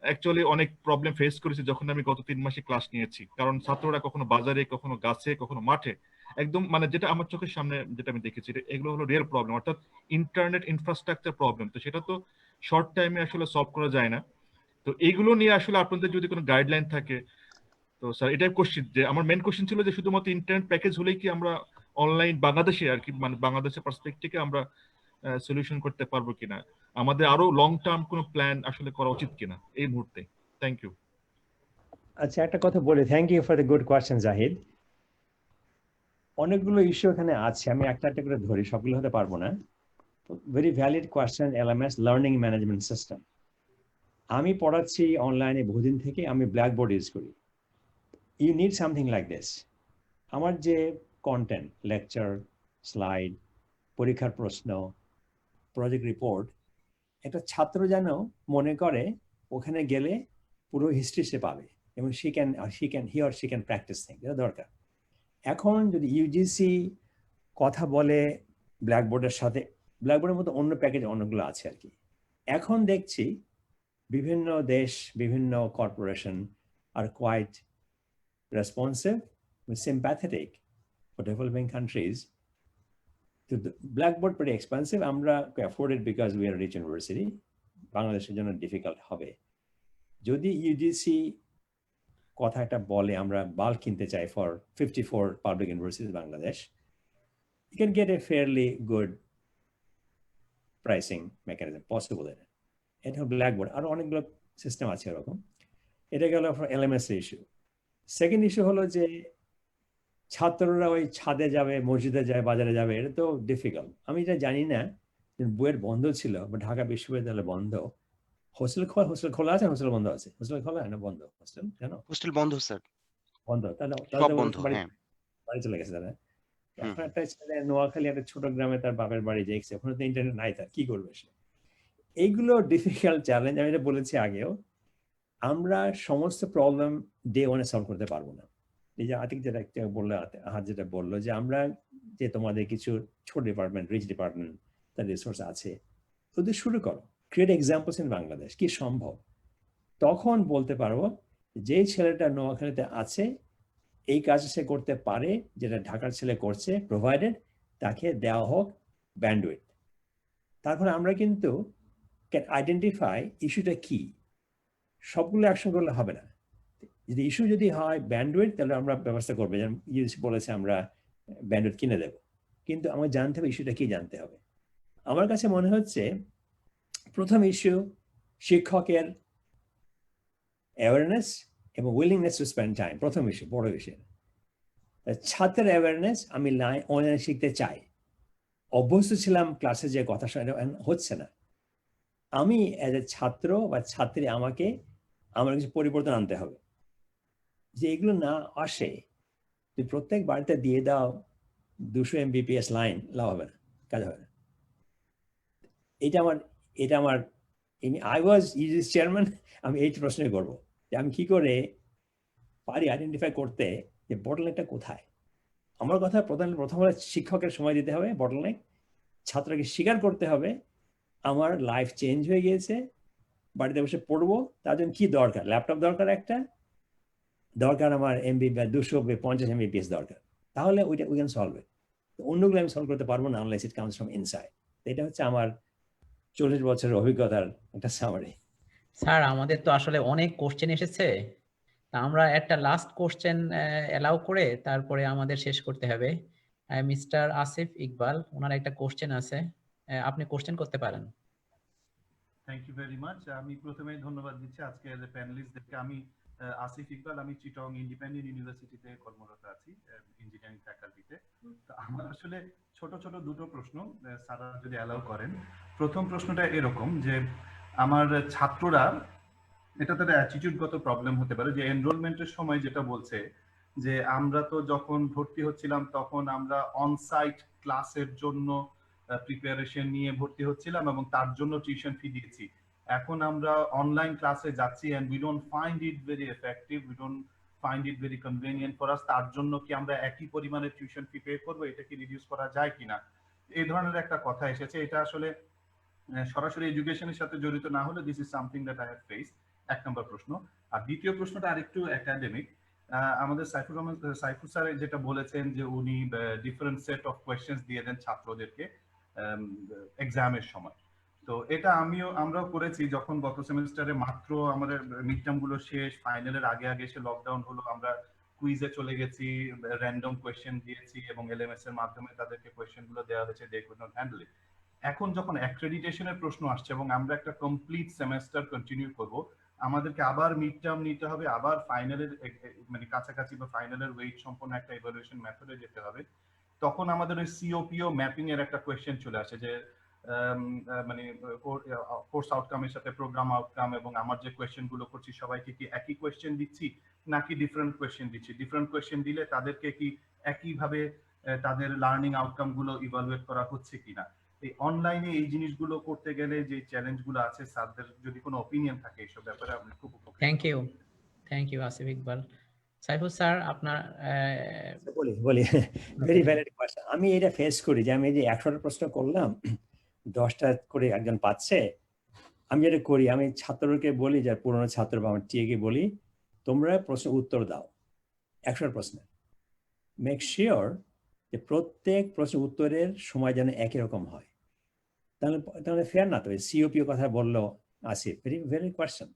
অ্যাকচুয়ালি অনেক প্রবলেম ফেস করেছি যখন আমি গত 3 মাসে ক্লাস নিয়েছি, কারণ ছাত্ররা কখনো বাজারে, কখনো গাছে, কখনো মাঠে, একদম মানে যেটা আমার চোখের সামনে যেটা আমি দেখেছি, এগুলো হলো রিয়েল প্রবলেম, অর্থাৎ ইন্টারনেট ইনফ্রাস্ট্রাকচার প্রবলেম। তো সেটা তো শর্ট টাইমে আসলে সলভ করা যায় না। তো এইগুলো নিয়ে আসলে আপনাদের যদি কোনো গাইডলাইন থাকে, তো স্যার এটাই কোশ্চেন, যে আমার মেন কোশ্চেন ছিল যে শুধুমাত্র ইন্টারনেট প্যাকেজ হলেই কি আমরা অনলাইন বাংলাদেশে আর কি, মানে বাংলাদেশের পার্সপেক্টিভে আমরা সলিউশন করতে পারবো কিনা, আমাদের আরো লং টার্ম কোনো প্ল্যান আসলে করা উচিত কিনা এই মুহূর্তে। Thank you. আচ্ছা, একটা কথা বলি, thank you for the good question Zahid. অনেকগুলো ইস্যু এখানে আছে, আমি একটা একটা করে ধরি, সবগুলো হতে পারবো না। Very valid question, LMS, learning management system. আমি পড়াচ্ছি অনলাইনে বহুদিন থেকে, আমি ব্ল্যাকবোর্ড ইউজ করি। You need something like this. আমার যে কন্টেন্ট, লেকচার, স্লাইড, পরীক্ষার প্রশ্ন, প্রজেক্ট রিপোর্ট, একটা ছাত্র যেন মনে করে ওখানে গেলে পুরো হিস্ট্রি সে পাবে, এবং he or she can practise thing, এটা দরকার। এখন যদি ইউজিসি কথা বলে ব্ল্যাকবোর্ডের সাথে, ব্ল্যাকবোর্ডের মতো অন্য প্যাকেজ অনেকগুলো আছে আর কি। এখন দেখছি বিভিন্ন দেশ, বিভিন্ন corporation are quite responsive, sympathetic for developing countries. তো ব্ল্যাকবোর্ড pretty expensive, আমরা afford it because we are a rich university. বাংলাদেশের জন্য ডিফিকাল্ট হবে। যদি ইউজিসি কথা একটা বলে আমরা বাল্ক কিনতে চাই for 54 public universities Bangladesh, you can get a fairly good pricing mechanism possible in it. এটা হলো ব্ল্যাকবোর্ড, আরো অনেকগুলো সিস্টেম আছে এরকম। এটা গেল এলএমএস ইস্যু। সেকেন্ড ইস্যু হলো যে ছাত্ররা ওই ছাদে যাবে, মসজিদে যাবে, বাজারে যাবে, এটা তো ডিফিকাল্ট। আমি এটা জানি না, বইয়ের বন্ধ ছিল বা ঢাকা বিশ্ববিদ্যালয় বন্ধ, হোস্টেল খোলা আছে, হোস্টেল বন্ধ আছে, হোস্টেল খোলা না বন্ধ, হোস্টেল জানো? হোস্টেল বন্ধ স্যার, বন্ধ, তাহলে সব বন্ধ। হ্যাঁ, বাড়ি চলে গেছে তারা। এখন একটা ছেলে নোয়াখালী একটা ছোট গ্রামে তার বাপের বাড়ি যাইছে, ওখানে তো ইন্টারনেট নাই, তার কি করবে সে? এইগুলো ডিফিকাল্ট চ্যালেঞ্জ। আমি এটা বলেছি আগেও, আমরা সমস্ত প্রবলেম ডে ওয়ানে সলভ করতে পারবো না। এই যে আতিক যেটা বললো, আহাদ যেটা বললো, যে আমরা যে তোমাদের কিছু ছোট ডিপার্টমেন্ট, রিচ ডিপার্টমেন্ট, তার রিসোর্স আছে, ওদের শুরু করো, ক্রিয়েট এক্সাম্পলস ইন বাংলাদেশ, কি সম্ভব। তখন বলতে পারবো যে ছেলেটা নোয়াখালীতে আছে এই কাজ সে করতে পারে যেটা ঢাকার ছেলে করছে, প্রোভাইডেড তাকে দেওয়া হোক ব্যান্ডউইথ। তারপর আমরা কিন্তু ক্যান আইডেন্টিফাই ইস্যুটা কি, সবগুলো অ্যাকশন করলে হবে না। যদি ইস্যু যদি হয় ব্যান্ডউইথ, তাহলে আমরা ব্যবস্থা করবো, যেমন বলেছে আমরা ব্যান্ডউইথ কিনে দেব, কিন্তু আমাকে জানতে হবে ইস্যুটা কি জানতে হবে। আমার কাছে মনে হচ্ছে প্রথম ইস্যু শিক্ষকের অ্যাওয়ারনেস এবং উইলিংনেস টু স্পেন্ড টাইম, প্রথম ইস্যু, বড় বিষয়। ছাত্রের অ্যাওয়ারনেস, আমি অনলাইনে শিখতে চাই, অভ্যস্ত ছিলাম ক্লাসে যে কথা শোনা হচ্ছে না, আমি অ্যাজ এ ছাত্র বা ছাত্রী আমার কিছু পরিবর্তন আনতে হবে। যে এগুলো না আসে, তুমি প্রত্যেক বাড়িতে দিয়ে দাও 200 Mbps লাইন, লাভ হবে না, কাজ হবে না। এটা আমার আই ওয়াজ চেয়ারম্যান, আমি এই প্রশ্নই করবো যে আমি কি করে পারি আইডেন্টিফাই করতে যে বটলনেকটা কোথায়। আমার কথা প্রথম শিক্ষকের সময় দিতে হবে বটলনেক, ছাত্রকে স্বীকার করতে হবে আমার লাইফ চেঞ্জ হয়ে গিয়েছে, বাড়িতে বসে পড়বো, তার জন্য কি দরকার, ল্যাপটপ দরকার, একটা দরকার আমার 250 Mbps দরকার, তাহলে উই ক্যান সলভ ইট। অন্যগুলো আমি সলভ করতে পারবো না unless it comes from inside. এটা হচ্ছে আমার 40 বছরের অভিজ্ঞতার একটা সামারি। স্যার, আমাদের তো আসলে অনেক কোশ্চেন এসেছে, তা আমরা একটা লাস্ট কোশ্চেন এলাও করে তারপরে আমাদের শেষ করতে হবে। মিস্টার আসিফ ইকবাল, ওনার একটা কোশ্চেন আছে, আপনি কোশ্চেন করতে পারেন। Thank you very much. আমি প্রথমেই ধন্যবাদ দিচ্ছি আজকে প্যানেলিস্টদেরকে। আমি আসিফ ইকবাল, আমি চিটং ইন্ডিপেন্ডেন্ট ইউনিভার্সিটিতে কর্মরত আছি ইঞ্জিনিয়ারিং ফ্যাকাল্টিতে। তো আমার আসলে ছোট ছোট দুটো প্রশ্ন স্যার যদি অ্যালাউ করেন। প্রথম প্রশ্নটা এরকম যে আমার ছাত্ররা, এটা তাদের অ্যাটিটিউডগত প্রবলেম হতে পারে, যে এনরোলমেন্টের সময় যেটা বলছে যে আমরা তো যখন ভর্তি হচ্ছিলাম তখন আমরা অনসাইট ক্লাসের জন্য প্রিপারেশন নিয়ে ভর্তি হচ্ছিলাম এবং তার জন্য টিউশন ফি দিয়েছি। এখন আমরা অনলাইন ক্লাসে যাচ্ছি and we don't find it very effective, we don't find it very convenient for us. তার জন্য কি আমরা একই পরিমাণে টিউশন ফি পে করবো, এটা কি রিডিউস করা যায় কিনা, এই ধরনের একটা কথা এসেছে। এটা আসলে সরাসরি এডুকেশনের সাথে জড়িত না হলে this is something that I have faced. এক নম্বর প্রশ্ন। আর দ্বিতীয় প্রশ্নটা আরেকটু একাডেমিক। আমাদের সাইফুর স্যার যেটা বলেছেন যে উনি ডিফারেন্ট সেট অফ কোয়েশ্চেন্স দিয়ে দেন ছাত্রদেরকে এক্সামের সময়। তো এটা আমরাও করেছি যখন গত সেমিস্টারে মাত্র আমাদের মিড টার্ম গুলো শেষ, ফাইনালের আগে এসে লকডাউন হলো, আমরা কুইজে চলে গেছি, র্যান্ডম কোয়েশ্চেন দিয়েছি এবং এলএমএস এর মাধ্যমে তাদেরকে কোয়েশ্চেন গুলো দেওয়া হয়েছে, they could not handle it. এখন যখন অ্যাক্রেডিটেশনের প্রশ্ন আসছে এবং আমরা একটা কমপ্লিট সেমেস্টার কন্টিনিউ করব, আমাদেরকে আবার মিড টার্ম নিতে হবে, আবার ফাইনালের মানে কাছাকাছি বা ফাইনালের ওয়েট সম্পন্ন একটা ইভালুয়েশন মেথডে যেতে হবে, তখন আমাদের ওই সিওপিও ম্যাপিং এর একটা কোয়েশ্চেন চলে আসে যে মানে কোর্স আউটকামের সাথে প্রোগ্রাম আউটকাম এবং আমার যে কোয়েশ্চেন গুলো করছি সবাইকে কি একই কোয়েশ্চেন দিচ্ছি নাকি ডিফারেন্ট কোয়েশ্চেন দিচ্ছি। ডিফারেন্ট কোয়েশ্চেন দিলে তাদেরকে কি একইভাবে তাদের লার্নিং আউটকাম গুলো ইভালুয়েট করা হচ্ছে কিনা। এই অনলাইনে এই জিনিসগুলো করতে গেলে যে চ্যালেঞ্জ গুলো আছে, স্যারদের যদি কোনো অপিনিয়ন থাকে এইসব ব্যাপারে আপনি খুব উপকৃত। Thank you Asif Iqbal. Saiful sir, আপনার বলি ভেরি ভ্যালিড কোয়েশ্চেন। আমি এটা ফেস করি যে আমি যে 100টা প্রশ্ন করলাম, 10টা করে একজন পাচ্ছে। আমি যেটা করি, আমি ছাত্রকে বলি, যার পুরনো ছাত্র বা আমার টিএকে বলি, তোমরা প্রশ্ন উত্তর দাও 100 প্রশ্ন, মেক শিওর যে প্রত্যেক প্রশ্ন উত্তরের সময় যেন একই রকম হয়। তাহলে ফেয়ার না তো। সিওপিও কথা বললো আসিফ, ভেরি ভেরি কোয়েশ্চেন।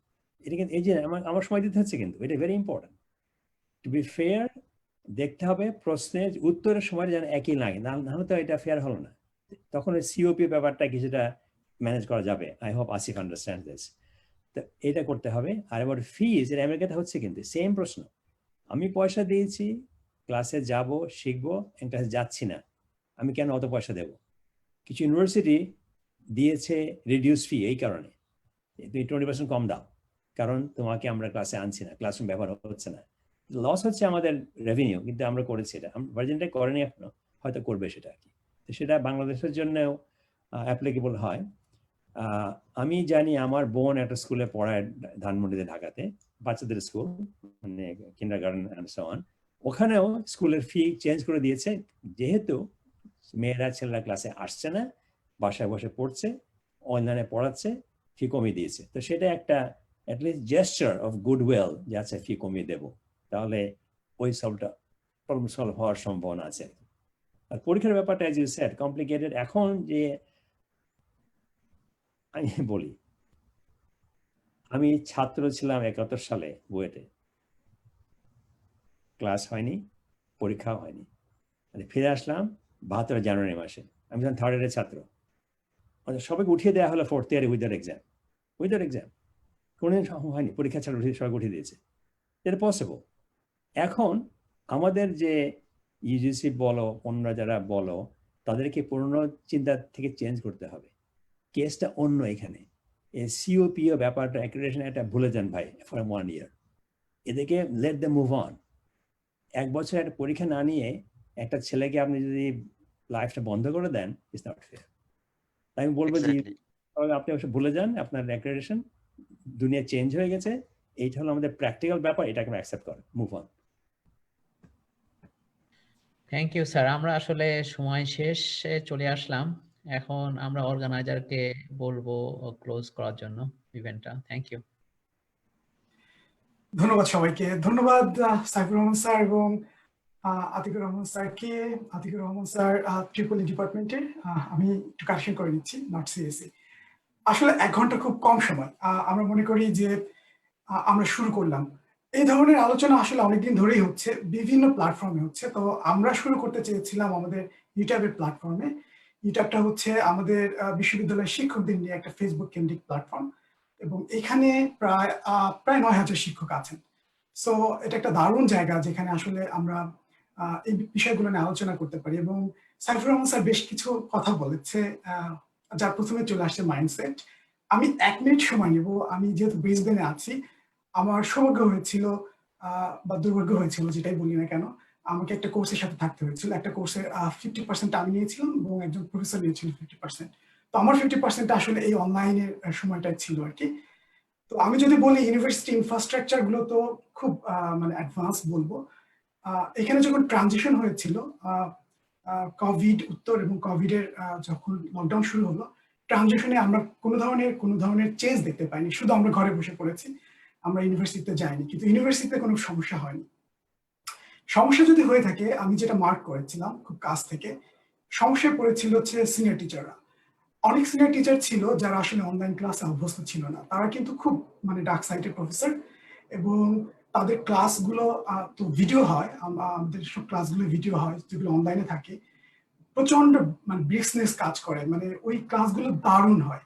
এটা কিন্তু এই যে আমার সময় দিতে হচ্ছে, কিন্তু এটা very important to B fair. দেখতে হবে প্রশ্নের উত্তরের সময় যেন একই লাগে, নাহলে তো এটা ফেয়ার হলো না। তখন ওই সিওপি ব্যাপারটা কিছুটা ম্যানেজ করা যাবে। I hope Asif understand this. তো এটা করতে হবে। আর এবার ফিজ, এটা আমেরিকাতে হচ্ছে কিন্তু সেম প্রশ্ন। আমি পয়সা দিয়েছি, ক্লাসে যাব, শিখবো, ক্লাসে যাচ্ছি না, আমি কেন অত পয়সা দেব? কিছু ইউনিভার্সিটি দিয়েছে রিডিউস ফি এই কারণে, তুমি 20% কম দাও, কারণ তোমাকে আমরা ক্লাসে আনছি না, ক্লাসরুম ব্যবহার হচ্ছে না। লস হচ্ছে আমাদের রেভিনিউ, কিন্তু আমরা করেছি এটা। ভার্জিনটা করেনি এখনো, হয়তো করবে সেটা আর কি। তো সেটা বাংলাদেশের জন্যও অ্যাপ্লিকেবল হয়। আমি জানি আমার বোন একটা স্কুলে পড়ায় ধানমন্ডিতে, ঢাকাতে, বাচ্চাদের স্কুল, মানে কিন্ডারগার্টেন এন্ড সো অন। ওখানেও স্কুলের ফি চেঞ্জ করে দিয়েছে, যেহেতু মেয়েরা ছেলেরা ক্লাসে আসছে না, বাসায় বসে পড়ছে, অনলাইনে পড়াচ্ছে, ফি কমিয়ে দিয়েছে। তো সেটা একটা অ্যাটলিস্ট জেস্টার অফ গুডউইল যে আছে ফি কমিয়ে দেবো, তাহলে ওই প্রবলেম সলভ হওয়ার সম্ভাবনা আছে। আর পরীক্ষার ব্যাপারটা অ্যাজ ইউ সেড কমপ্লিকেটেড। এখন যে আমি বলি, আমি ছাত্র ছিলাম 71 সালে বুয়েটে, ক্লাস হয়নি, পরীক্ষাও হয়নি, ফিরে আসলাম 72 জানুয়ারি মাসে। আমি যখন থার্ড ইয়ারের ছাত্র, সবাইকে উঠিয়ে দেওয়া হলো ফোর্থ ইয়ারে উইদাউট এক্সাম। কোনোদিন হয়নি, পরীক্ষা ছাড়া সবাইকে উঠিয়ে দিয়েছে। এটা পসিবল। এখন আমাদের যে ইউজিসি বলো, অন্যরা যারা বলো, তাদেরকে পুরনো চিন্তা থেকে চেঞ্জ করতে হবে। কেসটা অন্য। এখানে এই সিওপিও ব্যাপারটা অ্যাক্রেডিটেশন এটা ভুলে যান ভাই, ফর 1 ইয়ার। এদেরকে লেট দ্য মুভ অন। 1 বছর একটা পরীক্ষা না নিয়ে একটা ছেলেকে আপনি যদি লাইফটা বন্ধ করে দেন, ইটস নট ফেয়ার। আমি বলবো যে আপনি অবশ্য ভুলে যান আপনার অ্যাক্রেডিটেশন, দুনিয়া চেঞ্জ হয়ে গেছে, এইটা হলো আমাদের প্র্যাকটিক্যাল ব্যাপার, এটাকে আমরা অ্যাকসেপ্ট করেন, move on. Thank you sir. আমরা আসলে সময় শেষে চলে আসলাম, এখন আমরা অর্গানাইজারকে বলবো ক্লোজ করার জন্য ইভেন্টটা। Thank you. ধন্যবাদ সবাইকে। ধন্যবাদ সাইফুর রহমান স্যার এবং আতিকুর রহমান স্যারকে। আতিকুর রহমান স্যার ট্রিপলি ডিপার্টমেন্টের, আমি একটু কারেকশন করে নিচ্ছি, নট সিএসসি। আসলে 1 ঘন্টা খুব কম সময়। আমরা মনে করি যে আমরা শুরু করলাম, এই ধরনের আলোচনা আসলে অনেকদিন ধরেই হচ্ছে, বিভিন্ন প্ল্যাটফর্মে হচ্ছে। তো আমরা শুরু করতে চেয়েছিলাম আমাদের ইউটিউবের প্ল্যাটফর্মে। ইউটিউবটা হচ্ছে আমাদের বিশ্ববিদ্যালয়ের শিক্ষকদের নিয়ে একটা ফেসবুক কেন্দ্রিক প্ল্যাটফর্ম, এবং এখানে প্রায় 9,000 শিক্ষক আছেন। সো এটা একটা দারুণ জায়গা যেখানে আসলে আমরা এই বিষয়গুলো নিয়ে আলোচনা করতে পারি। এবং সাইফুর রহমান স্যার বেশ কিছু কথা বলেছে, যার প্রথমে চলে আসছে মাইন্ডসেট। আমি 1 মিনিট সময় নেব। আমি যেহেতু ব্রিসবেনে আছি, আমার সৌভাগ্য হয়েছিল বা দুর্ভাগ্য হয়েছিল, যেটাই বলি না কেন, আমাকে একটা কোর্সের সাথে থাকতে হয়েছিল। একটা কোর্সের 50% আমি নিয়েছিলাম এবং একজন প্রফেসর নিয়েছিল 50%। তো আমার 50% আসলে এই অনলাইনের সময়টাই ছিল আর কি। তো আমি যদি বলি ইউনিভার্সিটি ইনফ্রাস্ট্রাকচার গুলো তো খুব মানে অ্যাডভান্স বলবো। এখানে যখন ট্রানজিশন হয়েছিল, কোভিড উত্তর এবং কোভিডের যখন লকডাউন শুরু হলো, ট্রানজিশনে আমরা কোনো ধরনের চেঞ্জ দেখতে পাইনি। শুধু আমরা ঘরে বসে পড়েছি, আমরা ইউনিভার্সিটিতে যাইনি। কিন্তু ইউনিভার্সিটিতে কোনো সমস্যা হয়নি। সমস্যা যদি হয়ে থাকে, আমি যেটা মার্ক করেছিলাম খুব কাছ থেকে, সমস্যায় পড়েছিল হচ্ছে সিনিয়র টিচাররা। অনেক সিনিয়র টিচার ছিল যারা আসলে অনলাইন ক্লাসে অভ্যস্ত ছিল না। তারা কিন্তু খুব মানে ডার্ক সাইডের প্রফেসর, এবং তাদের ক্লাসগুলো তো ভিডিও হয়, আমাদের সব ক্লাসগুলো ভিডিও হয় যেগুলো অনলাইনে থাকে। প্রচন্ড মানে ব্রিক্সনেস কাজ করে, মানে ওই ক্লাসগুলো দারুণ হয়।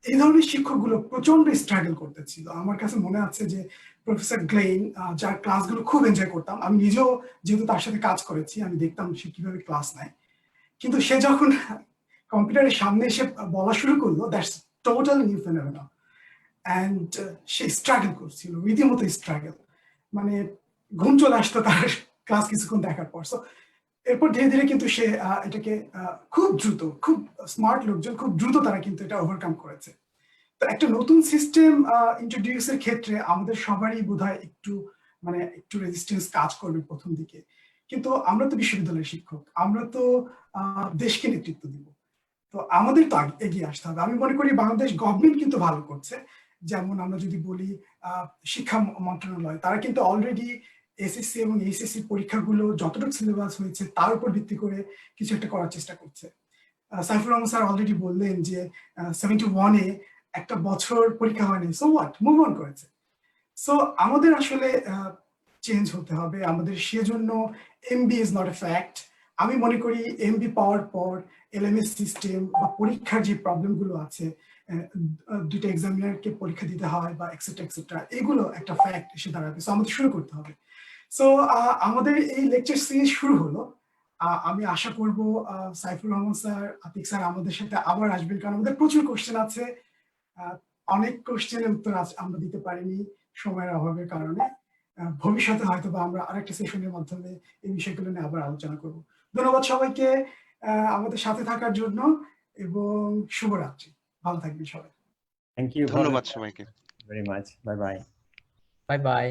এই ধরনের শিক্ষকগুলো প্রচন্ড স্ট্রাগল করতেছিল। আমার কাছে মনে আছে যে প্রফেসর গ্লেইন, যার ক্লাসগুলো খুব এনজয় করতাম, আমি নিজেও যেহেতু তার সাথে কাজ করেছি, আমি দেখতাম সে কিভাবে ক্লাস নেয়। কিন্তু সে যখন কম্পিউটারের সামনে এসে বলা শুরু করলো, that's total new phenomenon. And say struggle করছিল, রীতিমতো স্ট্রাগল, মানে ঘুম চলে আসতো তার ক্লাস কিছুক্ষণ দেখার পর। সো এরপর ধীরে ধীরে কিন্তু সে এটাকে খুব দ্রুত, খুব স্মার্ট লোকজন খুব দ্রুত তারা কিন্তু এটা ওভারকাম করেছে। তো একটা নতুন সিস্টেম ইন্ট্রোডিউসের ক্ষেত্রে আমাদের সবারই বোধহয় একটু রেজিস্ট্যান্স কাজ করবে প্রথম দিকে। কিন্তু আমরা তো বিশ্ববিদ্যালয়ের শিক্ষক, আমরা তো দেশকে নেতৃত্ব দিব। তো আমাদের তো এগিয়ে আসতে হবে। আমি মনে করি বাংলাদেশ গভর্নমেন্ট কিন্তু ভালো করছে। যেমন আমরা যদি বলি শিক্ষা মন্ত্রণালয়, তারা কিন্তু অলরেডি এসএসসি এবং এইচএসসি পরীক্ষাগুলো যতটুকু সিলেবাস হয়েছে তার উপর ভিত্তি করে কিছু একটা করার চেষ্টা করছে। সাইফুর রহমান স্যার অলরেডি বললেন যে 71-এ একটা বছর পরীক্ষা হয়নি, সো হোয়াট, মুভ অন করেছে। সো আমাদের আসলে চেঞ্জ হতে হবে। আমাদের সেজন্য MB is not a fact. আমি মনে করি এমবি পাওয়ার পর এলএমএস সিস্টেম বা পরীক্ষার যে প্রবলেমগুলো আছে, দুইটা এক্সামিনারকে পরীক্ষা দিতে হয় বা এক্সেট্রা, এগুলো একটা ফ্যাক্ট এসে দাঁড়াবে। সো আমাদের শুরু করতে হবে। সো আমাদের এই লেকচার সিরিজ শুরু হলো। আমি আশা করব সাইফুর রহমান স্যার, আতিক স্যার আমাদের সাথে আবার আসবেন, কারণ আমাদের প্রচুর কোশ্চেন আছে। অনেক কোশ্চেনের উত্তর আমরা দিতে পারিনি সময়ের অভাবের কারণে। ভবিষ্যতে হয়তো বা আমরা আরেকটা সেশনের মাধ্যমে এই বিষয়গুলো নিয়ে আবার আলোচনা করব। ধন্যবাদ সবাইকে আমাদের সাথে থাকার জন্য, এবং শুভরাত্রি। ভালো থাকবেন সবাই। থ্যাংক ইউ ধন্যবাদ সবাইকে। Very much. Bye bye. Bye bye.